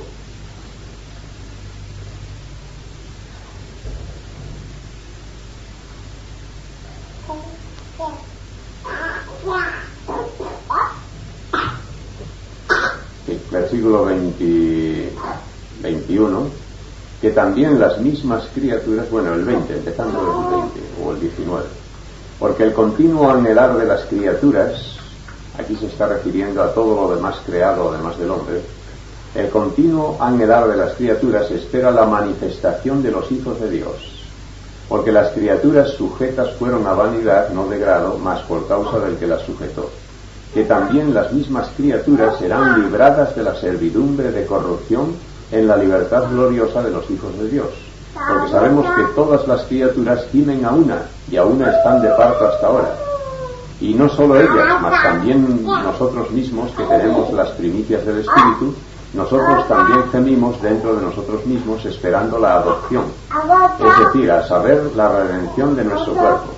Speaker 1: 21, que también las mismas criaturas, bueno, el 20, empezando el 20 o el 19, porque el continuo anhelar de las criaturas, aquí se está refiriendo a todo lo demás creado además del hombre, el continuo anhelar de las criaturas espera la manifestación de los hijos de Dios, porque las criaturas sujetas fueron a vanidad, no de grado, mas por causa del que las sujetó, que también las mismas criaturas serán libradas de la servidumbre de corrupción en la libertad gloriosa de los hijos de Dios, porque sabemos que todas las criaturas gimen a una, y a una están de parto hasta ahora. Y no solo ellas, mas también nosotros mismos, que tenemos las primicias del Espíritu, nosotros también gemimos dentro de nosotros mismos esperando la adopción, es decir, a saber, la redención de nuestro cuerpo.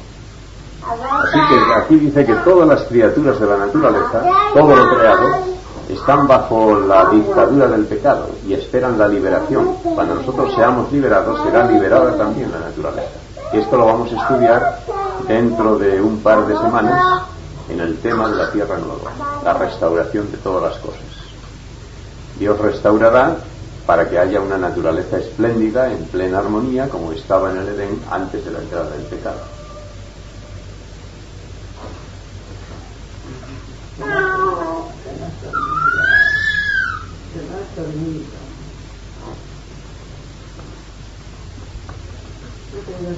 Speaker 1: Así que aquí dice que todas las criaturas de la naturaleza, todo lo creado, están bajo la dictadura del pecado y esperan la liberación. Cuando nosotros seamos liberados, será liberada también la naturaleza. Y esto lo vamos a estudiar dentro de un par de semanas en el tema de la tierra nueva, la restauración de todas las cosas. Dios restaurará para que haya una naturaleza espléndida, en plena armonía, como estaba en el Edén antes de la entrada del pecado.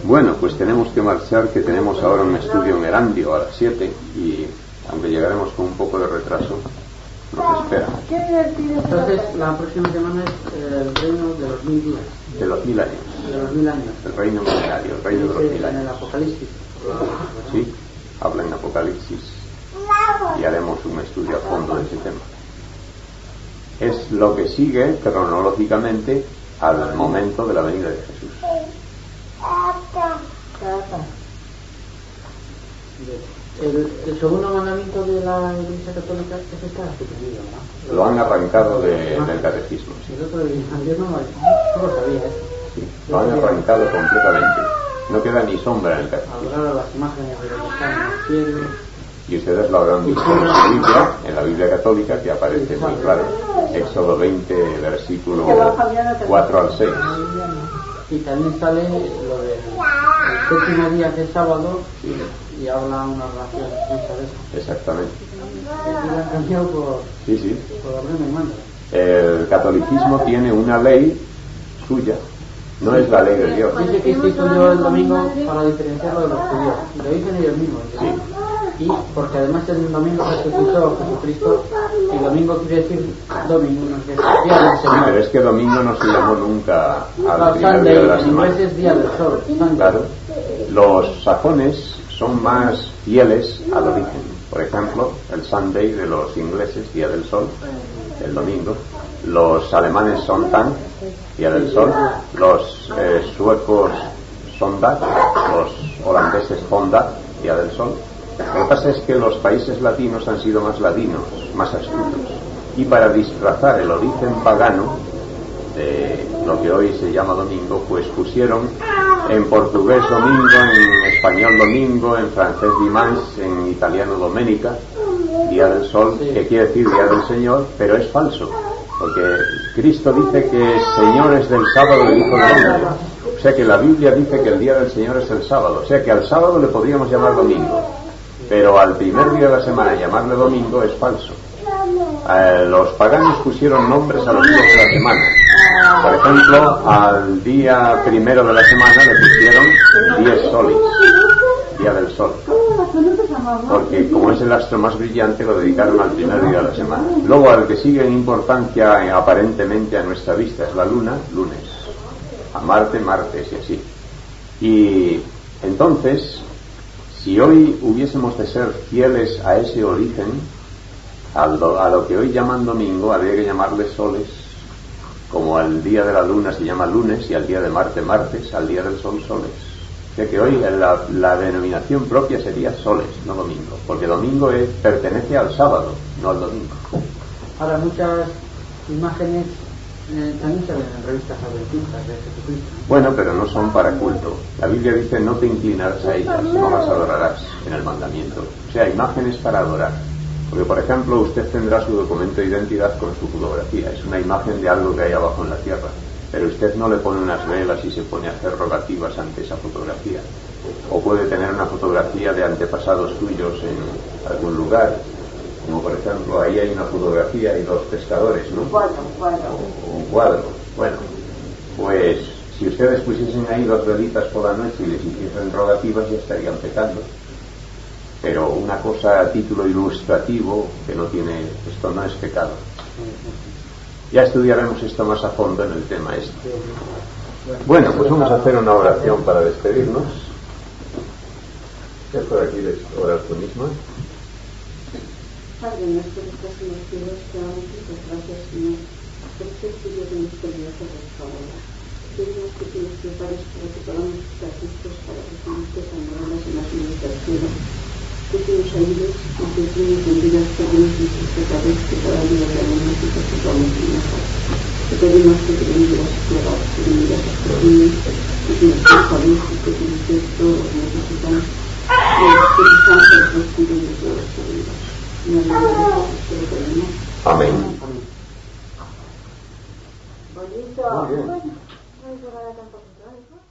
Speaker 1: Bueno, pues tenemos que marchar, que tenemos ahora un estudio en Erandio a las 7 y aunque llegaremos con un poco de retraso, nos espera.
Speaker 2: Entonces, la próxima semana es el reino de los 1000 días.
Speaker 1: De los 1000 años.
Speaker 2: De los 1000 años.
Speaker 1: El reino milenario, el reino de los 1000 años.
Speaker 2: En el Apocalipsis.
Speaker 1: Sí, habla en Apocalipsis y haremos un estudio a fondo de ese tema. Es lo que sigue cronológicamente al momento de la venida de Jesús.
Speaker 2: El segundo mandamiento de la Iglesia Católica es estar suspendido, ¿no?
Speaker 1: Lo han arrancado del catecismo. Sí.
Speaker 2: El otro día, yo no lo sabía esto.
Speaker 1: Sí, lo han arrancado completamente. No queda ni sombra en el catecismo.
Speaker 2: Adorar a las imágenes de los que están en los cielos.
Speaker 1: Y ustedes lo habrán visto en su Biblia, en la Biblia católica, que aparece muy claro. Éxodo 20, versículo 4 al 6.
Speaker 2: Y también sale lo del el séptimo día que es sábado y habla una relación extensa de eso.
Speaker 1: Exactamente.
Speaker 2: Aquí lo han cambiado por
Speaker 1: Sí.
Speaker 2: orden y mando.
Speaker 1: El catolicismo tiene una ley suya, no es la ley de Dios.
Speaker 2: Dice que instituyó el domingo para diferenciarlo de los judíos. Y lo dicen ellos mismos.
Speaker 1: Sí.
Speaker 2: Y porque además el domingo resucitó Jesucristo, y domingo quiere decir domingo, no es día del
Speaker 1: Sí,
Speaker 2: Señor.
Speaker 1: pero es que domingo no se llamó nunca al
Speaker 2: Al
Speaker 1: primer
Speaker 2: Sunday,
Speaker 1: día de la
Speaker 2: en inglés
Speaker 1: semana.
Speaker 2: es día del sol. Sunday.
Speaker 1: Claro. Los sajones son más fieles al origen. Por ejemplo, el Sunday de los ingleses, día del sol, el domingo. Los alemanes son Tag, día del sol. Los suecos Sondag, los holandeses Zondag, día del sol. Lo que pasa es que los países latinos han sido más ladinos, más astutos. Y para disfrazar el origen pagano de lo que hoy se llama domingo, pues pusieron en portugués domingo, en español domingo, en francés dimanche, en italiano domenica, día del sol, que quiere decir día del Señor, pero es falso, porque Cristo dice que Señor es del sábado el Hijo del Hombre. O sea que la Biblia dice que el día del Señor es el sábado, o sea que al sábado le podríamos llamar domingo, pero al primer día de la semana llamarle domingo es falso. Los paganos pusieron nombres a los días de la semana. Por ejemplo, al día primero de la semana le pusieron 10 solis, día del sol, porque como es el astro más brillante lo dedicaron al primer día de la semana. Luego al que sigue en importancia aparentemente a nuestra vista es la luna, lunes, a Marte, martes y así. Y entonces, si hoy hubiésemos de ser fieles a ese origen, a lo que hoy llaman domingo, habría que llamarle soles, como al día de la luna se llama lunes y al día de Marte martes, al día del sol soles. O sea que hoy la denominación propia sería soles, no domingo, porque domingo pertenece al sábado, no al domingo.
Speaker 2: Ahora muchas imágenes también salen en revistas adventistas de Jesucristo.
Speaker 1: Bueno, pero no son para culto. La Biblia dice no te inclinarás a ellas, no las adorarás en el mandamiento. O sea, imágenes para adorar. Porque, por ejemplo, usted tendrá su documento de identidad con su fotografía. Es una imagen de algo que hay abajo en la tierra. Pero usted no le pone unas velas y se pone a hacer rogativas ante esa fotografía. O puede tener una fotografía de antepasados suyos en algún lugar. Como, por ejemplo, ahí hay una fotografía y dos pescadores, ¿no? O un cuadro. Bueno, pues si ustedes pusiesen ahí dos velitas por la noche y les hiciesen rogativas, ya estarían pecando. Pero una cosa a título ilustrativo, que no tiene, esto no es pecado. Ya estudiaremos esto más a fondo en el tema este. Bueno, pues vamos a hacer una oración para despedirnos. ¿Qué por aquí les orar tú misma?
Speaker 4: Padre nuestro que estás en los cielos, te damos muchas gracias, Señor, por este estudio de misterioso de esta hora. Pedimos que tú nos prepares para que podamos estar listos para recibirte tan grandes en las nubes del cielo. Que tú nos ayudes a que tú nos bendigas según nuestros pecados, que cada día realmente te situamos en mejor. Te pedimos que te bendigas a pruebas, que bendigas a pequeños, que tú nos des salud y que tú nos des todo lo que necesitamos. Y que nos santos los cuiden de todos los vidas. En el nombre de Jesús te lo pedimos.
Speaker 1: Amén.
Speaker 4: Bonito.
Speaker 1: Muy bien.
Speaker 3: No hay que hablar tampoco, ¿no?